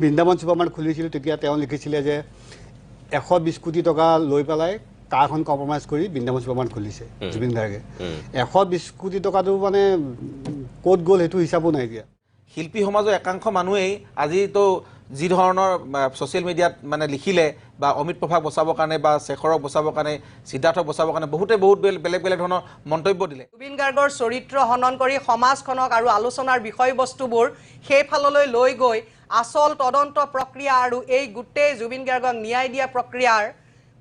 বৃন্দাবন ছুপাৰমাৰ্ট খুলিছিলোঁ তেতিয়া তেওঁ লিখিছিলে যে 120 কোটি টকা লৈ পেলাই কাৰখন কম্প্ৰমাইজ কৰি বৃন্দাবন ছুপাৰমাৰ্ট খুলিছে জুবিন গাৰ্গে 120 কোটি টকাটো মানে ক'ত গ'ল সেইটো হিচাপো নাই দিয়া শিল্পী সমাজৰ একাংশ মানুহেই আজি তো যি ধৰণৰ ছ'চিয়েল মিডিয়াত মানে লিখিলে বা অমিত প্ৰভাক বচাবৰ কাৰণে বা শেখৰক বচাবৰ কাৰণে সিদ্ধাৰ্থক বচাবৰ কাৰণে বহুত বেলেগ বেলেগ ধৰণৰ মন্তব্য দিলে জুবিন গাৰ্গৰ চৰিত্ৰ হনন কৰি সমাজখনক আৰু আলোচনাৰ বিষয়বস্তুবোৰ সেইফাললৈ লৈ গৈ আসল তদন্ত প্ৰক্ৰিয়া আৰু এই গোটেই জুবিন গাৰ্গক ন্যায় দিয়া প্ৰক্ৰিয়াৰ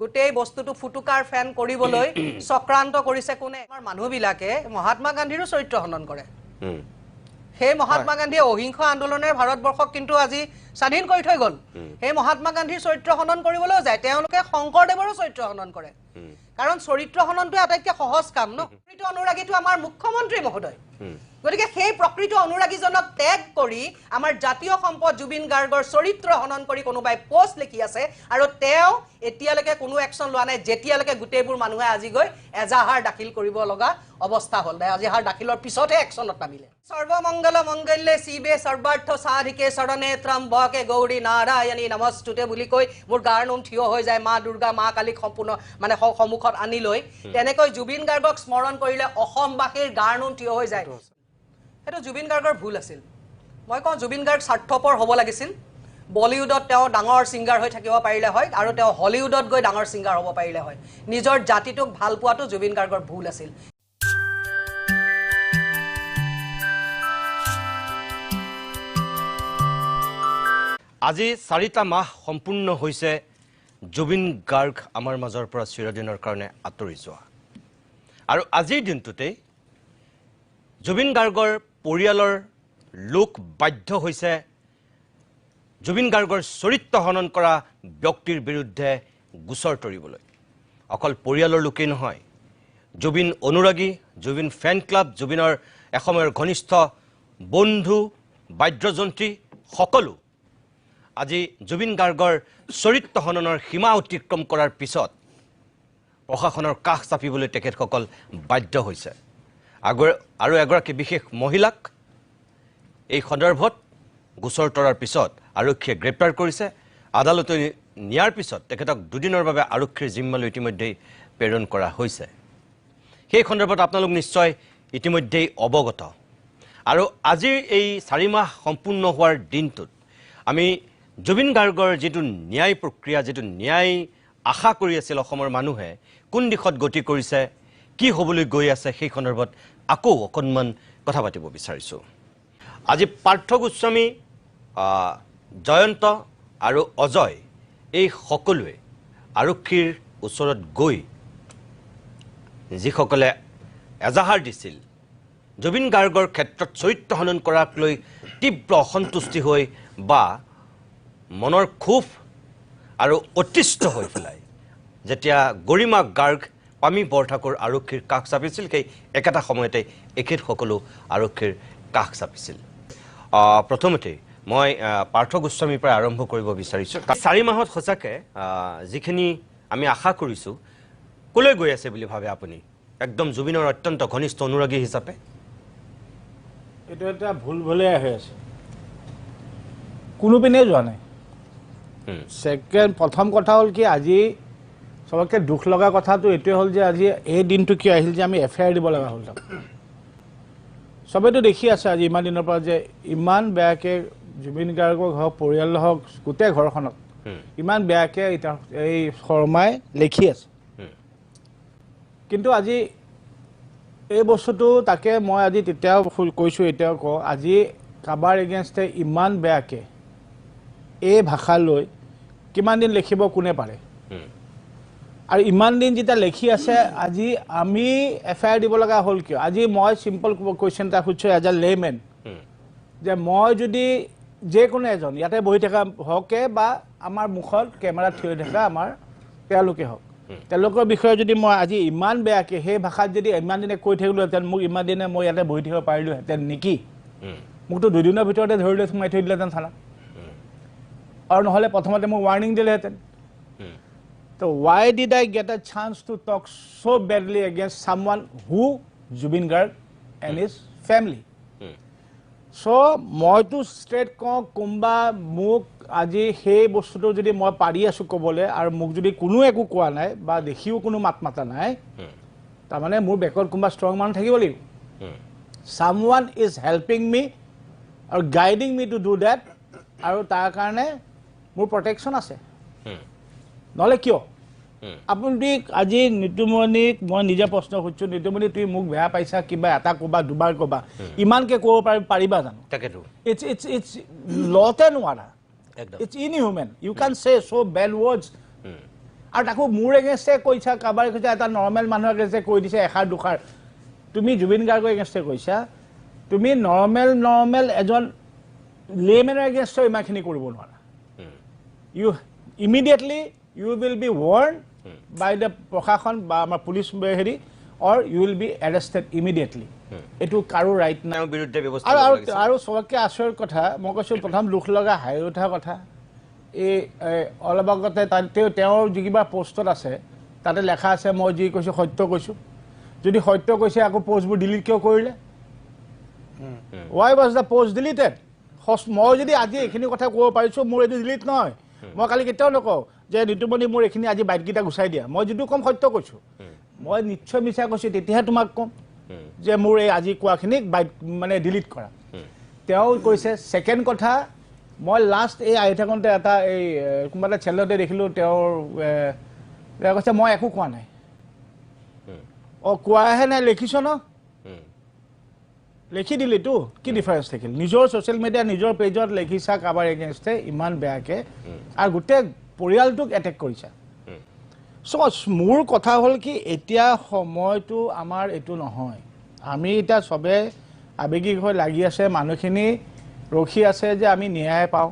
গোটেই বস্তুটো ফুটুকাৰ ফেন কৰিবলৈ চক্ৰান্ত কৰিছে কোনে আমাৰ মানুহবিলাকে মহাত্মা গান্ধীৰো চৰিত্ৰ হনন কৰে সেই মহাত্মা গান্ধীয়ে অহিংস আন্দোলনেৰ ভাৰতবৰ্ষক কিন্তু আজি স্বাধীন কৰি থৈ গ'ল সেই মহাত্মা গান্ধীৰ চৰিত্ৰ হনন কৰিবলৈ যায় তেওঁলোকে শংকৰদেৱৰো চৰিত্ৰ হনন কৰে কাৰণ চৰিত্ৰ হননটো আটাইতকৈ সহজ কাম ন প্ৰকৃত অনুৰাগীটো আমাৰ মুখ্যমন্ত্ৰী মহোদয় গতিকে সেই প্ৰকৃত অনুৰাগীজনক ত্যাগ কৰি আমাৰ জাতীয় সম্পদ জুবিন গাৰ্গৰ চৰিত্ৰ হনন কৰি কোনোবাই পোষ্ট লিখি আছে আৰু তেওঁ এতিয়ালৈকে কোনো একশন লোৱা নাই যেতিয়ালৈকে গোটেইবোৰ মানুহে আজি গৈ এজাহাৰ দাখিল কৰিব লগা অৱস্থা হ'ল এজাহাৰ দাখিলৰ পিছতহে একশনত নামিলে সৰ্বমংগল মংগল্যে শিৱে সৰ্বাৰ্থ সাধিকে শৰণে ত্ৰম্বকে গৌৰী নাৰায়ণী নমস্তুতে বুলি কৈ মোৰ গাৰ নোম থিয় হৈ যায় মা দুৰ্গা মা কালীক সম্পূৰ্ণ মানে সন্মুখত আনি লৈ তেনেকৈ জুবিন গাৰ্গক স্মৰণ কৰিলে অসমবাসীৰ গাৰ নোম থিয় হৈ যায় সেইটো জুবিন গাৰ্গৰ ভুল আছিল মই কওঁ জুবিন গাৰ্গ স্বাৰ্থপৰ হ'ব লাগিছিল বলিউডত তেওঁ ডাঙৰ সিঙ্গাৰ হৈ থাকিব পাৰিলে হয় আৰু তেওঁ হলিউডত গৈ ডাঙৰ সিঙ্গাৰ হ'ব পাৰিলে হয় নিজৰ জাতিটোক ভাল পোৱাটো জুবিন গাৰ্গৰ ভুল আছিল আজি 4টা মাহ সম্পূৰ্ণ হৈছে জুবিন গাৰ্গ আমাৰ মাজৰ পৰা চিৰদিনৰ কাৰণে আঁতৰি যোৱা আৰু আজিৰ দিনটোতে জুবিন গাৰ্গৰ পৰিয়ালৰ লোক বাধ্য হৈছে জুবিন গাৰ্গৰ চৰিত্ৰ হনন কৰা ব্যক্তিৰ বিৰুদ্ধে গোচৰ তৰিবলৈ অকল পৰিয়ালৰ লোকেই নহয় জুবিন অনুৰাগী জুবিন ফেন ক্লাব জুবিনৰ এসময়ৰ ঘনিষ্ঠ বন্ধু বাদ্যযন্ত্ৰী সকলো আজি জুবিন গাৰ্গৰ চৰিত্ৰ হননৰ সীমা অতিক্ৰম কৰাৰ পিছত প্ৰশাসনৰ কাষ চাপিবলৈ তেখেতসকল বাধ্য হৈছে আৰু এগৰাকী বিশেষ মহিলাক এই সন্দৰ্ভত গোচৰ তৰাৰ পিছত আৰক্ষীয়ে গ্ৰেপ্তাৰ কৰিছে আদালতলৈ নিয়াৰ পিছত তেখেতক দুদিনৰ বাবে আৰক্ষীৰ জিম্মালৈ ইতিমধ্যেই প্ৰেৰণ কৰা হৈছে সেই সন্দৰ্ভত আপোনালোক নিশ্চয় ইতিমধ্যেই অৱগত আৰু আজিৰ এই 4 মাহ সম্পূৰ্ণ হোৱাৰ দিনটোত আমি জুবিন গাৰ্গৰ যেটো ন্যায় প্ৰক্ৰিয়া যেটো ন্যায় আশা কৰি আছিল অসমৰ মানুহে কোন দিশত গতি কৰিছে কি হ'বলৈ গৈ আছে সেই সন্দৰ্ভত আকৌ অকণমান কথা পাতিব বিচাৰিছো আজি পাৰ্থ গোস্বামী জয়ন্ত আৰু অজয় এই সকলোৱে আৰক্ষীৰ ওচৰত গৈ যিসকলে এজাহাৰ দিছিল জুবিন গাৰ্গৰ ক্ষেত্ৰত চৰিত্ৰ হনন কৰাক লৈ তীব্ৰ অসন্তুষ্টি হৈ বা মনৰ ক্ষোভ আৰু অতিষ্ঠ হৈ পেলাই যেতিয়া গৰিমা গাৰ্গ পামি বৰঠাকুৰ আৰক্ষীৰ কাষ চাপিছিল সেই একেটা সময়তে একেট সকলো আৰক্ষীৰ কাষ চাপিছিল প্ৰথমতে মই পাৰ্থ গোস্বামীৰ পৰা আৰম্ভ কৰিব বিচাৰিছো 4 মাহত সঁচাকে যিখিনি আমি আশা কৰিছো কলৈ গৈ আছে বুলি ভাবে আপুনি একদম জুবিনৰ অত্যন্ত ঘনিষ্ঠ অনুৰাগী হিচাপে এটা এটা ভুল ভলে হৈ আছে কোনো পিনে যোৱা নাই সেকেন্ড প্ৰথম কথা হ'ল কি আজি সবকে দুখ লগা কথাটো এটোৱে হ'ল যে আজি এই দিনটো কি আহিল যে আমি এফআইআৰ দিব লগা হ'ল সবেতো দেখি আছে আজি ইমান দিনৰ পৰা যে ইমান বেয়াকে জুবিন গাৰ্গৰ ঘৰ পৰিয়াল হওক গোটেই ঘৰখনক ইমান বেয়াকে এই শৰ্মাই লিখি আছে কিন্তু আজি এই বস্তুটো তাকে মই আজি তেতিয়াও কৈছো এতিয়াও ক আজি কাবাৰ এগেইনষ্টে ইমান বেয়াকে এই ভাষা লৈ কিমান দিন লিখিব কোনে পাৰে আৰু ইমান দিন যেটা লিখি আছে আজি আমি এফআইআৰ দিব লগা হ'ল কিয় আজি মই সিম্পল কোৱেশ্চন এটা খুজিছো এজ আ লেমেন যে মই যদি যে কোনো এজন ইয়াতে বহি থকা হকে বা আমাৰ মুখত কেমেৰা থিয় থকা আমাৰ তেওঁলোকে হওক তেওঁলোকৰ বিষয়ে যদি মই আজি ইমান বেয়াকে সেই ভাষাত যদি ইমান দিনে কৈ থাকিলোহেঁতেন মোক ইমান দিনে মই ইয়াতে বহি থাকিব পাৰিলোহেঁতেন নেকি মোকতো 2 দিনৰ ভিতৰতে ধৰি লৈ সোমাই থৈ দিলেহেঁতেন থানা আৰু নহ'লে প্ৰথমতে মোক ৱাৰ্নিং দিলেহেঁতেন So why did I get a chance to talk so badly against someone who Jubin Garg and his family? So moi to straight ko kumba muk আজি সেই বস্তুটো যদি মই পাৰি আছোঁ ক'বলৈ আৰু মোক যদি কোনো একো কোৱা নাই বা দেখিও কোনো মাত মাতা নাই তাৰমানে মোৰ বেকত কোনোবা ষ্ট্ৰং মানুহ থাকিব লাগিব someone is helping me or guiding me to do that আৰু তাৰ কাৰণে মোৰ প্ৰটেকশ্যন আছে নহ'লে কিয় আপুনি আজি নিতুমণিক মই নিজে প্ৰশ্ন সুধিছোঁ নিতুমণি তুমি মোক বেয়া পাইছা কিবা এটা ক'বা দুবাৰ ক'বা ইমানকৈ ক'ব পাৰিবা জানো তাকেতো it's লতে নোৱাৰা it's inhuman you can say so bad words আৰু তাকো মোৰ এগেইনষ্টে কৈছা কাৰোবাৰ কৈছা এটা নৰ্মেল মানুহৰ এগেইনষ্টে কৈ দিছে এষাৰ দুষাৰ তুমি জুবিন গাৰ্গৰ এগেইনষ্টে কৈছা তুমি নৰ্মেল এজন লেমেনৰ এগেইনষ্টে ইমানখিনি কৰিব নোৱাৰা you immediately you will be warned by the প্ৰশাসন বা আমাৰ পুলিচ হেৰি or you will be arrested immediately এটো কাৰো ৰাইট নাই বিৰুদ্ধে ব্যৱস্থা আৰু সবকে আচৰিত কথা মই কৈছোঁ প্ৰথম দুখ লগা হাঁহি উঠা কথা এই অলপ আগতে তেওঁৰ যি কিবা পোষ্টত আছে তাতে লেখা আছে মই যি কৈছোঁ সত্য কৈছোঁ যদি সত্য কৈছে আকৌ পোষ্টবোৰ ডিলিট কিয় কৰিলে why was the post deleted মই যদি আজি এইখিনি কথা ক'ব পাৰিছোঁ মোৰ এইটো ডিলিট নহয় মই কালি কেতিয়াও নকওঁ যে নিতুমণি মোৰ এইখিনি আজি বাইটকেইটা গুচাই দিয়া মই যিটো কম সত্য কৈছোঁ মই নিশ্চয় মিছা কৈছোঁ তেতিয়াহে তোমাক ক'ম যে মোৰ এই আজি কোৱাখিনিক বাইট মানে ডিলিট কৰা তেওঁ কৈছে ছেকেণ্ড কথা মই লাষ্ট এই আহি থাকোঁতে এটা এই কোনোবা এটা চেনেলতে দেখিলোঁ তেওঁৰ কৈছে মই একো কোৱা নাই অঁ কোৱাহে নাই লিখিছ ন লিখি দিলিতো কি ডিফাৰেঞ্চ থাকিল নিজৰ ছ'চিয়েল মিডিয়া নিজৰ পেজত লিখিছা কাৰোবাৰ এগেইনষ্টে ইমান বেয়াকৈ আৰু গোটেই পৰিয়ালটোক এটেক কৰিছা চ' মোৰ কথা হ'ল কি এতিয়া সময়টো আমাৰ এইটো নহয় আমি এতিয়া চবে আৱেগিক হৈ লাগি আছে মানুহখিনি ৰখি আছে যে আমি ন্যায় পাওঁ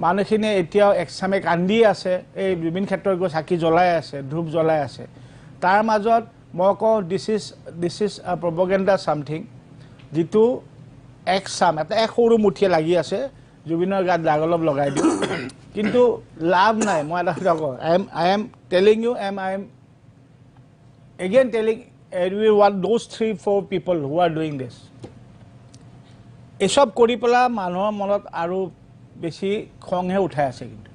মানুহখিনি এতিয়াও একচামে কান্দি আছে এই বিভিন্ন ক্ষেত্ৰত গৈ চাকি জ্বলাই আছে ধূপ জ্বলাই আছে তাৰ মাজত মই কওঁ this is a propaganda something যিটো এক সৰু মুঠিয়ে লাগি আছে জুবিনৰ গাত দাগ অলপ লগাই দিওঁ কিন্তু লাভ নাই মই এটা কথা কওঁ I am telling you I am again telling everyone those 3-4 people who are doing this এসব কৰি পেলাই মানুহৰ মনত আৰু বেছি খংহে উঠাই আছে কিন্তু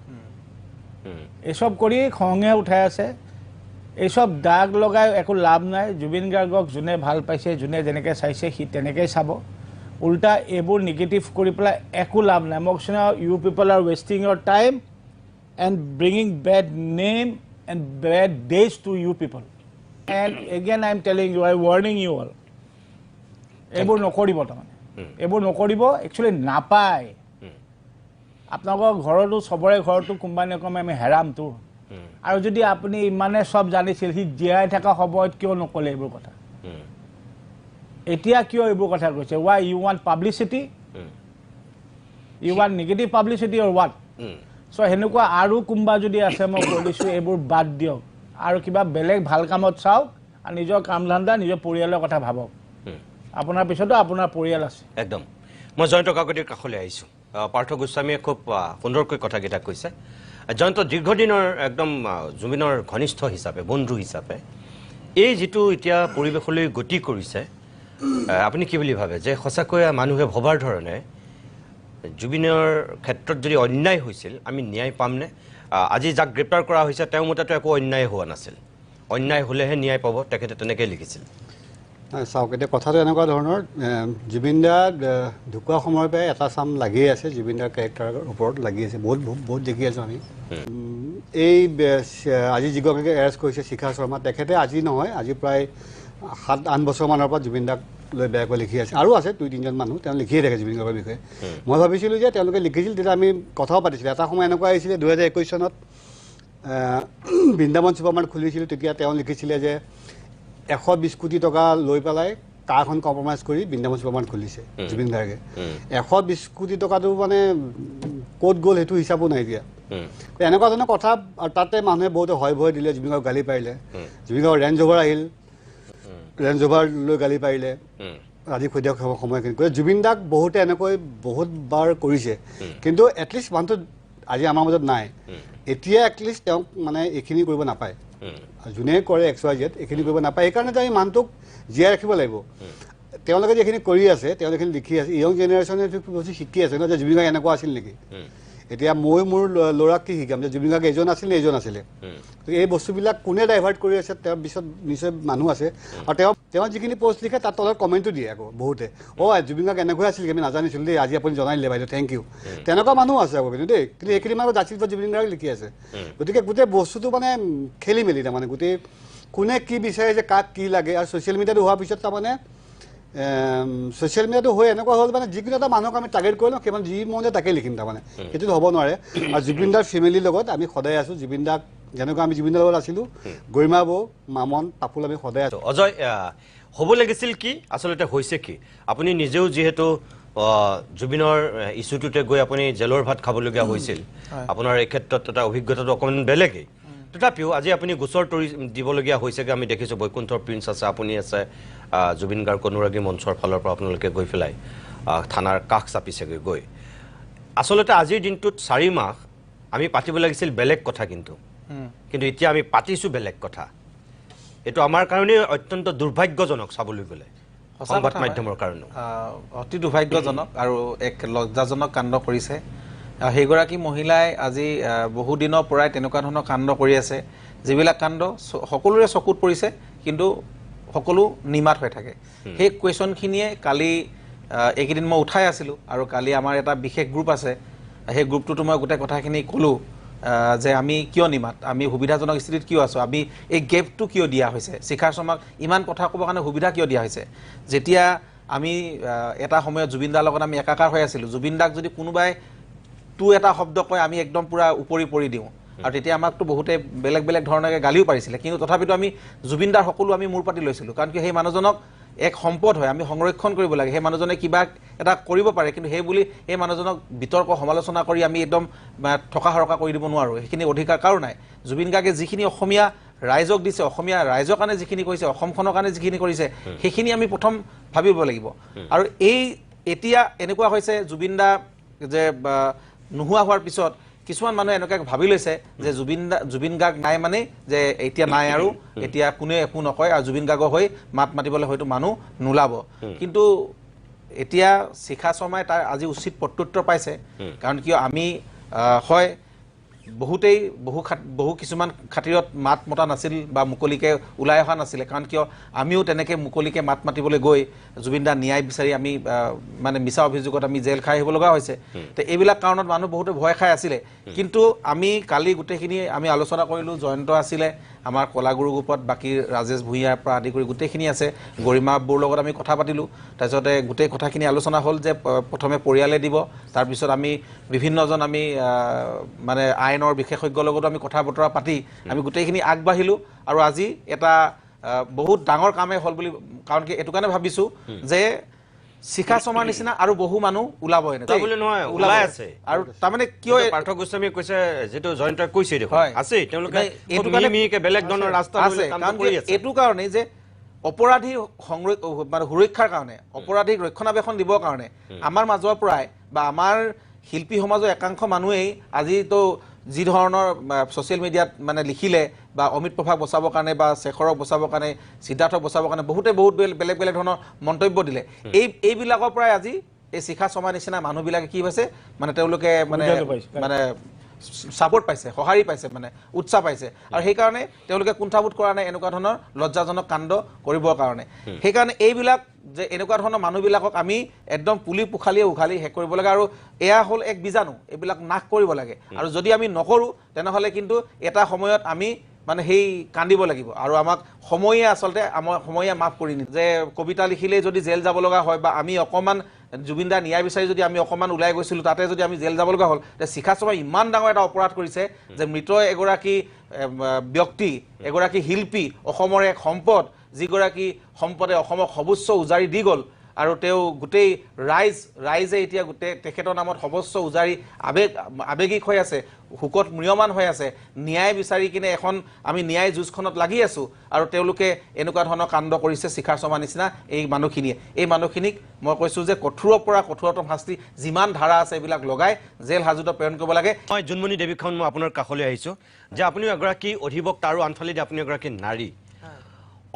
এসব কৰি খংহে উঠাই আছে এসব দাগ লগাই একো লাভ নাই জুবিন গাৰ্গক যোনে ভাল পাইছে যোনে যেনেকৈ চাইছে সি তেনেকৈ চাব উল্টা এইবোৰ নিগেটিভ কৰি পেলাই একো লাভ নাই মোক শুনা you people are wasting your time and bringing bad name and bad days to you people and again I am telling you I am warning you all এইবোৰ নকৰিব তাৰমানে এইবোৰ নকৰিব একচুৱেলি নাপায় আপোনালোকৰ ঘৰতো সবৰে ঘৰতো কোনোবাই নকমে আমি হেৰামতো আৰু যদি আপুনি ইমানে সব জানিছিল সি জীয়াই থকা সময়ত কিয় নকলে এইবোৰ কথা এতিয়া কিয় এইবোৰ কথা কৈছে why you want publicity you want negative publicity or what so হেনেকুৱা আৰু কোনোবা যদি আছে মই কৈ দিছোঁ এইবোৰ বাদ দিয়ক আৰু কিবা বেলেগ ভাল কামত চাওক আৰু নিজৰ কাম ধান্দা নিজৰ পৰিয়ালৰ কথা ভাবক আপোনাৰ পিছতো আপোনাৰ পৰিয়াল আছে একদম মই জয়ন্ত কাকতিৰ কাষলৈ আহিছোঁ পাৰ্থ গোস্বামীয়ে খুব সুন্দৰকৈ কথাকেইটা কৈছে জয়ন্ত দীৰ্ঘদিনৰ একদম জুবিনৰ ঘনিষ্ঠ হিচাপে বন্ধু হিচাপে এই যিটো এতিয়া পৰিৱেশলৈ গতি কৰিছে আপুনি কি বুলি ভাবে যে সঁচাকৈ মানুহে ভবাৰ ধৰণে জুবিনৰ ক্ষেত্ৰত যদি অন্যায় হৈছিল আমি ন্যায় পামনে আজি যাক গ্ৰেপ্তাৰ কৰা হৈছে তেওঁ মতেতো একো অন্যায় হোৱা নাছিল অন্যায় হ'লেহে ন্যায় পাব তেখেতে তেনেকৈ লিখিছিল চাওক এতিয়া কথাটো এনেকুৱা ধৰণৰ জুবিন দা ঢুকুৱা সময়ৰ পৰাই এটা চাম লাগিয়ে আছে জুবিন দাৰ কেৰেক্টাৰৰ ওপৰত লাগি আছে বহুত দেখি আছোঁ আমি এই আজি যিগৰাকীকে এৰেষ্ট কৰিছে শিখা শৰ্মা তেখেতে আজি নহয় আজি প্ৰায় 7-8 বছৰমানৰ পৰা জুবিন দাক লৈ বেয়াকৈ লিখি আছে আৰু আছে 2-3জন মানুহ তেওঁ লিখিয়ে থাকে জুবিন গাৰ্গৰ বিষয়ে মই ভাবিছিলোঁ যে তেওঁলোকে লিখিছিল তেতিয়া আমি কথাও পাতিছিলোঁ এটা সময় এনেকুৱা আহিছিলে 2021 চনত বৃন্দাবন ছুপাৰমাৰ্ট খুলিছিলোঁ তেতিয়া তেওঁ লিখিছিলে যে 120 কোটি টকা লৈ পেলাই কাৰখন কম্প্ৰমাইজ কৰি বৃন্দাবন ছুপাৰমাৰ্ট খুলিছে জুবিন গাৰ্গে 120 কোটি টকাটো মানে ক'ত গ'ল সেইটো হিচাপো নাই এতিয়া এনেকুৱা ধৰণৰ কথা আৰু তাতে মানুহে বহুতে ভয় দিলে জুবিন গাৰ্গক গালি পাৰিলে জুবিন গাৰ্গৰ ৰেঞ্জ অভাৰ আহিল ৰেঞ্জ অভাৰ লৈ গালি পাৰিলে আজি সদ্য সময়খিনি কৰি জুবিন দাক বহুতে এনেকৈ বহুতবাৰ কৰিছে কিন্তু এটলিষ্ট মানুহটো আজি আমাৰ মাজত নাই এতিয়া এটলিষ্ট তেওঁক মানে এইখিনি কৰিব নাপায় যোনে কৰে XYZ এইখিনি কৰিব নাপায় সেইকাৰণে যে আমি মানুহটোক জীয়াই ৰাখিব লাগিব তেওঁলোকে যিখিনি কৰি আছে তেওঁলোকে লিখি আছে ইয়ং জেনেৰেশ্যনে বস্তু শিকি আছে ন যে জুবিন গাৰ্গ এনেকুৱা আছিল নেকি এতিয়া মই মোৰ ল'ৰাক কি শিকাম যে জুবিন গাৰ্গ এজন আছিলে এইজন আছিলে এই বস্তুবিলাক কোনে ডাইভাৰ্ট কৰি আছে তেওঁৰ পিছত নিশ্চয় মানুহ আছে আৰু তেওঁ যিখিনি পোষ্ট লিখে তাৰ তলত কমেণ্টো দিয়ে আকৌ বহুতে জুবিন গাৰ্গ এনেকৈ আছিল আমি নাজানিছিলোঁ দেই আজি আপুনি জনাই দিলে বাইদেউ থেংক ইউ তেনেকুৱা মানুহ আছে আকৌ কিন্তু দেই কিন্তু এইখিনি মানুহ জাচিত জুবিন গাৰ্গ লিখি আছে গতিকে গোটেই বস্তুটো মানে খেলি মেলি তাৰমানে গোটেই কোনে কি বিচাৰে যে কাক কি লাগে আৰু ছ'চিয়েল মিডিয়াটো হোৱাৰ পিছত তাৰমানে ছ'চিয়েল মিডিয়াটো হৈ এনেকুৱা হ'ল মানে যিকোনো এটা মানুহক আমি টাৰ্গেট কৰি লওঁ সেইমান যি মন যায় তাকে লিখিম তাৰমানে সেইটোতো হ'ব নোৱাৰে আৰু জুবিন দাৰ ফেমিলিৰ লগত আমি সদায় আছোঁ জুবিন দাক যেনেকুৱা আমি জুবিন দাৰ লগত আছিলোঁ গৰিমা বৌ মামন পাপুল আমি সদায় আছোঁ অজয় হ'ব লাগিছিল কি আচলতে হৈছে কি আপুনি নিজেও যিহেতু জুবিনৰ ইছ্যুটোতে গৈ আপুনি জেলৰ ভাত খাবলগীয়া হৈছিল আপোনাৰ এই ক্ষেত্ৰত এটা অভিজ্ঞতাটো অকণমান বেলেগেই তথাপিও আজি আপুনি গোচৰ তৰি দিবলগীয়া হৈছেগৈ আমি দেখিছোঁ বৈকুণ্ঠৰ প্ৰিন্স আছে আপুনি আছে জুবিন গাৰ্গ অনুৰাগী মঞ্চৰ ফালৰ পৰা আপোনালোকে গৈ পেলাই থানাৰ কাষ চাপিছেগৈ গৈ আচলতে আজিৰ দিনটোত 4 মাহ আমি পাতিব লাগিছিল বেলেগ কথা কিন্তু এতিয়া আমি পাতিছোঁ বেলেগ কথা এইটো আমাৰ কাৰণে অত্যন্ত দুৰ্ভাগ্যজনক চাবলৈ গ'লে সংবাদ মাধ্যমৰ কাৰণে অতি দুৰ্ভাগ্যজনক আৰু এক লজ্জাজনক কাণ্ড কৰিছে সেইগৰাকী মহিলাই আজি বহুদিনৰ পৰাই তেনেকুৱা ধৰণৰ কাণ্ড কৰি আছে যিবিলাক কাণ্ড সকলোৰে চকুত পৰিছে কিন্তু সকলো নিমাত হৈ থাকে সেই কুৱেশ্যনখিনিয়ে কালি এইকেইদিন মই উঠাই আছিলোঁ আৰু কালি আমাৰ এটা বিশেষ গ্ৰুপ আছে সেই গ্ৰুপটোতো মই গোটেই কথাখিনি ক'লোঁ যে আমি কিয় নিমাত আমি সুবিধাজনক স্থিতিত কিয় আছোঁ আমি এই গেপটো কিয় দিয়া হৈছে শিখা শৰ্মাক ইমান কথা ক'বৰ কাৰণে সুবিধা কিয় দিয়া হৈছে যেতিয়া আমি এটা সময়ত জুবিন দাৰ লগত আমি একাকাৰ হৈ আছিলোঁ জুবিন দাক যদি কোনোবাই এটা শব্দ কয় আমি একদম পুৰা উপৰি পৰি দিওঁ আৰু তেতিয়া আমাকতো বহুতে বেলেগ বেলেগ ধৰণে গালিও পাৰিছিলে কিন্তু তথাপিতো আমি জুবিন দাৰ সকলো আমি মূৰ পাতি লৈছিলোঁ কাৰণ কি সেই মানুহজনক এক সম্পদ হয় আমি সংৰক্ষণ কৰিব লাগে সেই মানুহজনে কিবা এটা কৰিব পাৰে কিন্তু সেই বুলি সেই মানুহজনক বিতৰ্ক সমালোচনা কৰি আমি একদম থকা হৰকা কৰি দিব নোৱাৰোঁ সেইখিনি অধিকাৰ কাৰো নাই জুবিন গাৰ্গে যিখিনি অসমীয়া ৰাইজক দিছে অসমীয়া ৰাইজৰ কাৰণে যিখিনি কৰিছে অসমখনৰ কাৰণে যিখিনি কৰিছে সেইখিনি আমি প্ৰথম ভাবিব লাগিব আৰু এতিয়া এনেকুৱা হৈছে জুবিন দা যে নোহোৱা হোৱাৰ পিছত কিছুমান মানুহে এনেকৈ ভাবি লৈছে যে জুবিন গাৰ্গ নাই মানে যে এতিয়া নাই আৰু এতিয়া কোনে একো নকয় আৰু জুবিন গাৰ্গৰ হৈ মাত মাতিবলৈ হয়তো মানুহ নোলাব কিন্তু এতিয়া শিখা শৰ্মাই তাৰ আজি উচিত প্ৰত্যুত্তৰ পাইছে কাৰণ কিয় আমি হয় বহুতেই বহু কিছুমান খাতিৰত মাত মতা নাছিল বা মুকলিকে ওলাই অহা নাছিলে কাৰণ কিয় আমিও তেনেকৈ মুকলিকে মাত মাতিবলৈ গৈ জুবিন দা ন্যায় বিচাৰি আমি মানে মিছা অভিযোগত আমি জেল খাই আহিব লগা হৈছে তো এইবিলাক কাৰণত মানুহ বহুতে ভয় খাই আছিলে কিন্তু আমি কালি গোটেইখিনি আমি আলোচনা কৰিলোঁ জয়ন্ত আছিলে আমাৰ কলাগুৰু গ্ৰুপত বাকী ৰাজেশ ভূঞাৰ পৰা আদি কৰি গোটেইখিনি আছে গৰিমা বৌৰ লগত আমি কথা পাতিলোঁ তাৰপিছতে গোটেই কথাখিনি আলোচনা হ'ল যে প্ৰথমে পৰিয়ালে দিব তাৰপিছত আমি বিভিন্নজন আমি মানে আইনৰ বিশেষজ্ঞৰ লগতো আমি কথা বতৰা পাতি আমি গোটেইখিনি আগবাঢ়িলোঁ আৰু আজি এটা বহুত ডাঙৰ কামেই হ'ল বুলি কাৰণ কি এইটো কাৰণে ভাবিছোঁ যে শিখা শৰ্মাৰ নিচিনা আৰু বহু মানুহ ওলাব ওলাই আছে আৰু তাৰমানে কিয় পাৰ্থ গোস্বামীয়ে কৈছে যিটো জয়ন্তই কৈছে দেখোন আছে তেওঁলোকে বেলেগ ধৰণৰ ৰাস্তা এইটো কাৰণেই যে অপৰাধী মানে সুৰক্ষাৰ কাৰণে অপৰাধীক ৰক্ষণাবেক্ষণ দিবৰ কাৰণে আমাৰ মাজৰ পৰাই বা আমাৰ শিল্পী সমাজৰ একাংশ মানুহেই আজিতো যি ধৰণৰ ছ'চিয়েল মিডিয়াত মানে লিখিলে বা অমিত প্ৰভাক বচাবৰ কাৰণে বা শেখৰক বচাবৰ কাৰণে সিদ্ধাৰ্থক বচাবৰ কাৰণে বহুত বেলেগ বেলেগ ধৰণৰ মন্তব্য দিলে এইবিলাকৰ পৰাই আজি এই শিখা শৰ্মাৰ নিচিনা মানুহবিলাকে কি হৈছে মানে তেওঁলোকে মানে ছাপোৰ্ট পাইছে সঁহাৰি পাইছে মানে উৎসাহ পাইছে আৰু সেইকাৰণে তেওঁলোকে কুণ্ঠাবোধ কৰা নাই এনেকুৱা ধৰণৰ লজ্জাজনক কাণ্ড কৰিবৰ কাৰণে সেইকাৰণে এইবিলাক যে এনেকুৱা ধৰণৰ মানুহবিলাকক আমি একদম পুলি পোখালিয়ে উঘালি শেষ কৰিব লাগে আৰু এয়া হ'ল এক বীজাণু এইবিলাক নাশ কৰিব লাগে আৰু যদি আমি নকৰোঁ তেনেহ'লে কিন্তু এটা সময়ত আমি মানে সেই কান্দিব লাগিব আৰু আমাক সময়ে আচলতে আমাৰ সময়ে মাফ কৰি নিয়ে যে কবিতা লিখিলেই যদি জেল যাব লগা হয় বা আমি অকণমান জুবিন দা ন্যায় বিচাৰি যদি আমি অকণমান ওলাই গৈছিলোঁ তাতে যদি আমি জেল যাব লগা হ'ল তেতিয়া শিখা শৰ্মাই ইমান ডাঙৰ এটা অপৰাধ কৰিছে যে মৃত এগৰাকী ব্যক্তি এগৰাকী শিল্পী অসমৰ এক সম্পদ যিগৰাকী সম্পদে অসমক সৰ্বোচ্চ উজাৰি দি গ'ল আৰু তেওঁ গোটেই ৰাইজে এতিয়া গোটেই তেখেতৰ নামত সৰ্বোচ্চ উজাৰি আৱেগিক হৈ আছে শোকত ম্ৰিয়মান হৈ আছে ন্যায় বিচাৰি কিনে এখন আমি ন্যায় যুঁজখনত লাগি আছোঁ আৰু তেওঁলোকে এনেকুৱা ধৰণৰ কাণ্ড কৰিছে শিখা শৰ্মাৰ নিচিনা এই মানুহখিনিক মই কৈছোঁ যে কঠোৰৰ পৰা কঠোৰতম শাস্তি যিমান ধাৰা আছে এইবিলাক লগাই জেল হাজতত প্ৰেৰণ কৰিব লাগে মই জোনমণি দেৱীখন মই আপোনাৰ কাষলৈ আহিছোঁ যে আপুনিও এগৰাকী অধিবক্তা আৰু আনফালেদি আপুনি এগৰাকী নাৰী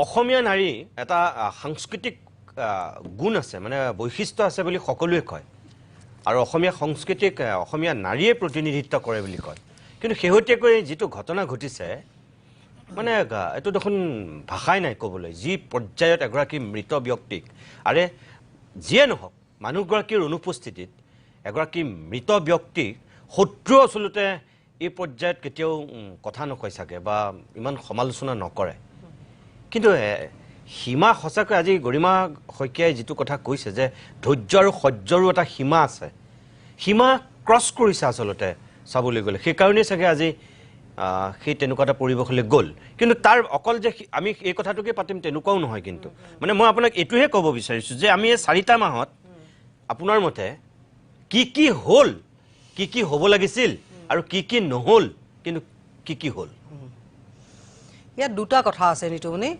অসমীয়া নাৰী এটা সাংস্কৃতিক গুণ আছে মানে বৈশিষ্ট্য আছে বুলি সকলোৱে কয় আৰু অসমীয়া সংস্কৃতিক অসমীয়া নাৰীয়ে প্ৰতিনিধিত্ব কৰে বুলি কয় কিন্তু শেহতীয়াকৈ যিটো ঘটনা ঘটিছে মানে এইটো দেখোন ভাষাই নাই ক'বলৈ যি পৰ্যায়ত এগৰাকী মৃত ব্যক্তিক আৰে যিয়ে নহওক মানুহগৰাকীৰ অনুপস্থিতিত এগৰাকী মৃত ব্যক্তিক শত্ৰু আচলতে এই পৰ্যায়ত কেতিয়াও কথা নকয় চাগে বা ইমান সমালোচনা নকৰে কিন্তু সীমা সঁচাকৈ আজি গৰিমা শইকীয়াই যিটো কথা কৈছে যে ধৈৰ্য আৰু সহ্যৰো এটা সীমা আছে সীমা ক্ৰছ কৰিছে আচলতে চাবলৈ গ'লে সেইকাৰণেই চাগে আজি সেই তেনেকুৱা এটা পৰিৱেশলৈ গ'ল কিন্তু তাৰ অকল যে আমি এই কথাটোকে পাতিম তেনেকুৱাও নহয় কিন্তু মানে মই আপোনাক এইটোহে ক'ব বিচাৰিছোঁ যে আমি এই 4টা মাহত আপোনাৰ মতে কি হ'ল কি হ'ব লাগিছিল আৰু কি নহ'ল কিন্তু কি হ'ল ইয়াত দুটা কথা আছে নিতুমণি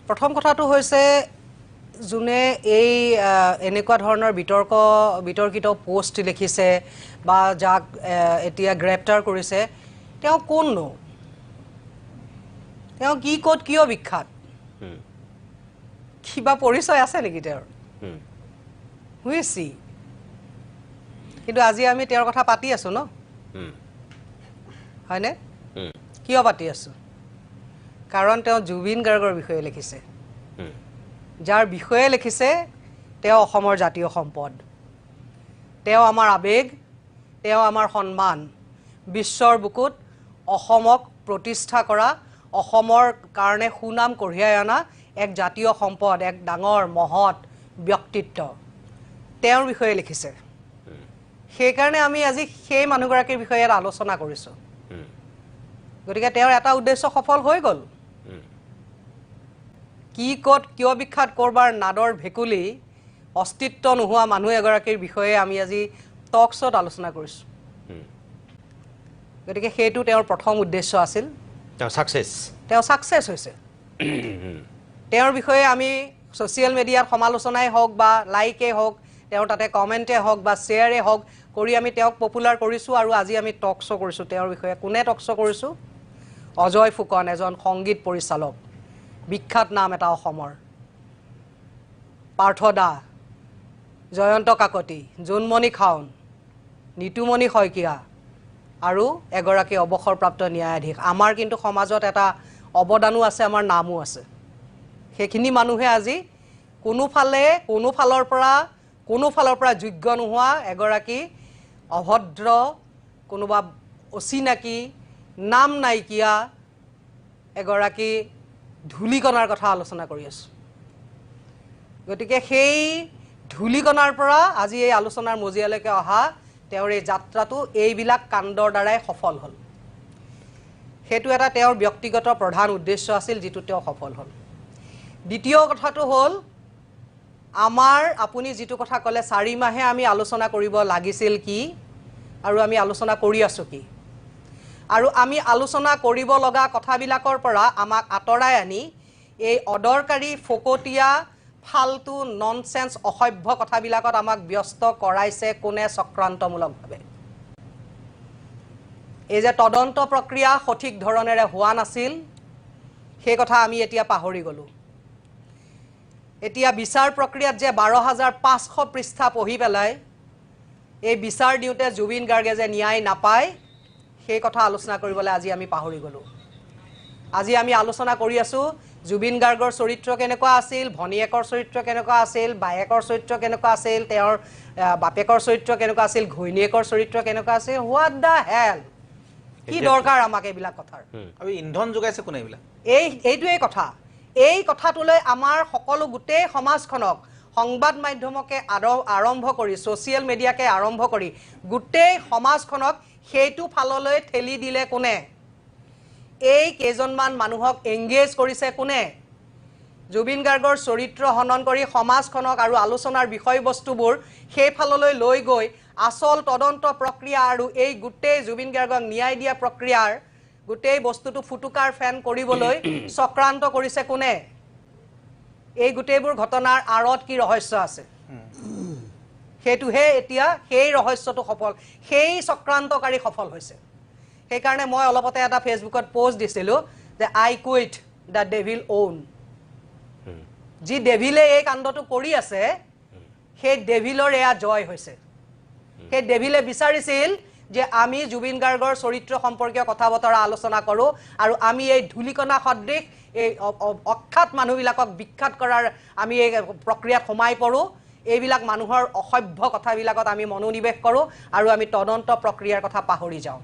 প্ৰথম কথাটো হৈছে যোনে এই এনেকুৱা ধৰণৰ বিতৰ্কিত পোষ্ট লিখিছে বা যাক এতিয়া গ্ৰেপ্তাৰ কৰিছে তেওঁ কোননো তেওঁ কি ক'ত কিয় বিখ্যাত কিবা পৰিচয় আছে নেকি তেওঁৰ হুইছি কিন্তু আজি আমি তেওঁৰ কথা পাতি আছো ন হয়নে কিয় পাতি আছো কাৰণ তেওঁ জুবিন গাৰ্গৰ বিষয়ে লিখিছে যাৰ বিষয়ে লিখিছে তেওঁ অসমৰ জাতীয় সম্পদ তেওঁ আমাৰ আবেগ তেওঁ আমাৰ সন্মান বিশ্বৰ বুকুত অসমক প্ৰতিষ্ঠা কৰা অসমৰ কাৰণে সুনাম কঢ়িয়াই অনা এক জাতীয় সম্পদ এক ডাঙৰ মহৎ ব্যক্তিত্ব তেওঁৰ বিষয়ে লিখিছে সেইকাৰণে আমি আজি সেই মানুহগৰাকীৰ বিষয়ে আলোচনা কৰিছোঁ গতিকে তেওঁৰ এটা উদ্দেশ্য সফল হৈ গ'ল কি ক'ত কিয় বিখ্যাত কৰবাৰ নাদৰ ভেকুলি অস্তিত্ব নোহোৱা মানুহ এগৰাকীৰ বিষয়ে আমি আজি টক শ্ব'ত আলোচনা কৰিছোঁ গতিকে সেইটো তেওঁৰ প্ৰথম উদ্দেশ্য আছিল তেওঁ ছাকচেছ হৈছে তেওঁৰ বিষয়ে আমি ছ'চিয়েল মিডিয়াত সমালোচনাই হওক বা লাইকেই হওক তেওঁৰ তাতে কমেণ্টেই হওক বা শ্বেয়াৰেই হওক কৰি আমি তেওঁক পপুলাৰ কৰিছোঁ আৰু আজি আমি টক শ্ব' কৰিছোঁ তেওঁৰ বিষয়ে কোনে টক শ্ব' কৰিছোঁ অজয় ফুকন এজন সংগীত পৰিচালক বিখ্যাত নাম এটা অসমৰ পাৰ্থ দা জয়ন্ত কাকতি জোনমণি খাউন নিতুমণি শইকীয়া আৰু এগৰাকী অৱসৰপ্ৰাপ্ত ন্যায়াধীশ আমাৰ কিন্তু সমাজত এটা অৱদানো আছে আমাৰ নামো আছে সেইখিনি মানুহে আজি কোনো ফালৰ পৰা যোগ্য নোহোৱা এগৰাকী অভদ্ৰ কোনোবা অচিনাকি নাম নাইকিয়া এগৰাকী ধূলিকণাৰ কথা আলোচনা কৰি আছোঁ গতিকে সেই ধূলিকণাৰ পৰা আজি এই আলোচনাৰ মজিয়ালৈকে অহা তেওঁৰ এই যাত্ৰাটো এইবিলাক কাণ্ডৰ দ্বাৰাই সফল হ'ল সেইটো এটা তেওঁৰ ব্যক্তিগত প্ৰধান উদ্দেশ্য আছিল যিটো তেওঁ সফল হ'ল দ্বিতীয় কথাটো হ'ল আমাৰ আপুনি যিটো কথা ক'লে 4 মাহে আমি আলোচনা কৰিব লাগিছিল কি আৰু আমি আলোচনা কৰি আছোঁ কি আৰু আমি আলোচনা কৰিব লগা কথাবিলাকৰ পৰা আমাক আঁতৰাই আনি এই অদৰকাৰী ফকতীয়া ফালতু ননসেন্স অসভ্য কথাবিলাকত আমাক ব্যস্ত কৰাইছে কোনে চক্ৰান্তমূলকভাৱে এই যে তদন্ত প্ৰক্ৰিয়া সঠিক ধৰণেৰে হোৱা নাছিল সেই কথা আমি এতিয়া পাহৰি গ'লো এতিয়া বিচাৰ প্ৰক্ৰিয়াত যে 12,500 পৃষ্ঠা পঢ়ি পেলাই এই বিচাৰ দিওঁতে জুবিন গাৰ্গে যে ন্যায় নাপায় সেই কথা আলোচনা কৰিবলৈ আজি আমি পাহৰি গ'লো আজি আমি আলোচনা কৰি আছোঁ জুবিন গাৰ্গৰ চৰিত্ৰ কেনেকুৱা আছিল ভনীয়েকৰ চৰিত্ৰ কেনেকুৱা আছিল বায়েকৰ চৰিত্ৰ কেনেকুৱা আছিল তেওঁৰ বাপেকৰ চৰিত্ৰ কেনেকুৱা আছিল ঘৈণীয়েকৰ চৰিত্ৰ কেনেকুৱা আছিল হোৱাট দা হেল কি দৰকাৰ আমাক এইবিলাক কথাৰ আৰু ইন্ধন যোগাইছে কোনে এইবিলাক এইটোৱেই কথা এই কথাটোলৈ আমাৰ সকলো গোটেই সমাজখনক সংবাদ মাধ্যমকে আৰম্ভ কৰি ছ'চিয়েল মিডিয়াকে আৰম্ভ কৰি গোটেই সমাজখনক সেইটো ফাললৈ ঠেলি দিলে কোনে এই কেইজনমান মানুহক এংগেজ কৰিছে কোনে জুবিন গাৰ্গৰ চৰিত্ৰ হনন কৰি সমাজখনক আৰু আলোচনাৰ বিষয়বস্তুবোৰ সেই ফাললৈ লৈ গৈ আসল তদন্ত প্ৰক্ৰিয়া আৰু এই গোটেই জুবিন গাৰ্গক ন্যায় দিয়া প্ৰক্ৰিয়াৰ গোটেই বস্তুটো ফুটুকাৰ ফেন কৰিবলৈ চক্ৰান্ত কৰিছে কোনে এই গোটেইবোৰ ঘটনাৰ আঁৰত কি ৰহস্য আছে সেইটোহে এতিয়া সেই ৰহস্যটো সফল সেই চক্ৰান্তকাৰী সফল হৈছে সেইকাৰণে মই অলপতে এটা ফেচবুকত পোষ্ট দিছিলোঁ যে আই কুইট দ্য ডেভিল ওন যি ডেভিলে এই কাণ্ডটো কৰি আছে সেই ডেভিলৰ এয়া জয় হৈছে সেই ডেভিলে বিচাৰিছিল যে আমি জুবিন গাৰ্গৰ চৰিত্ৰ সম্পৰ্কীয় কথা বতৰা আলোচনা কৰোঁ আৰু আমি এই ধূলিকণা সদৃশ এই অখ্যাত মানুহবিলাকক বিখ্যাত কৰাৰ আমি এই প্ৰক্ৰিয়াত সোমাই পৰোঁ এইবিলাক মানুহৰ অসভ্য কথাবিলাকত আমি মনোনিৱেশ কৰোঁ আৰু আমি তদন্ত প্ৰক্ৰিয়াৰ কথা পাহৰি যাওঁ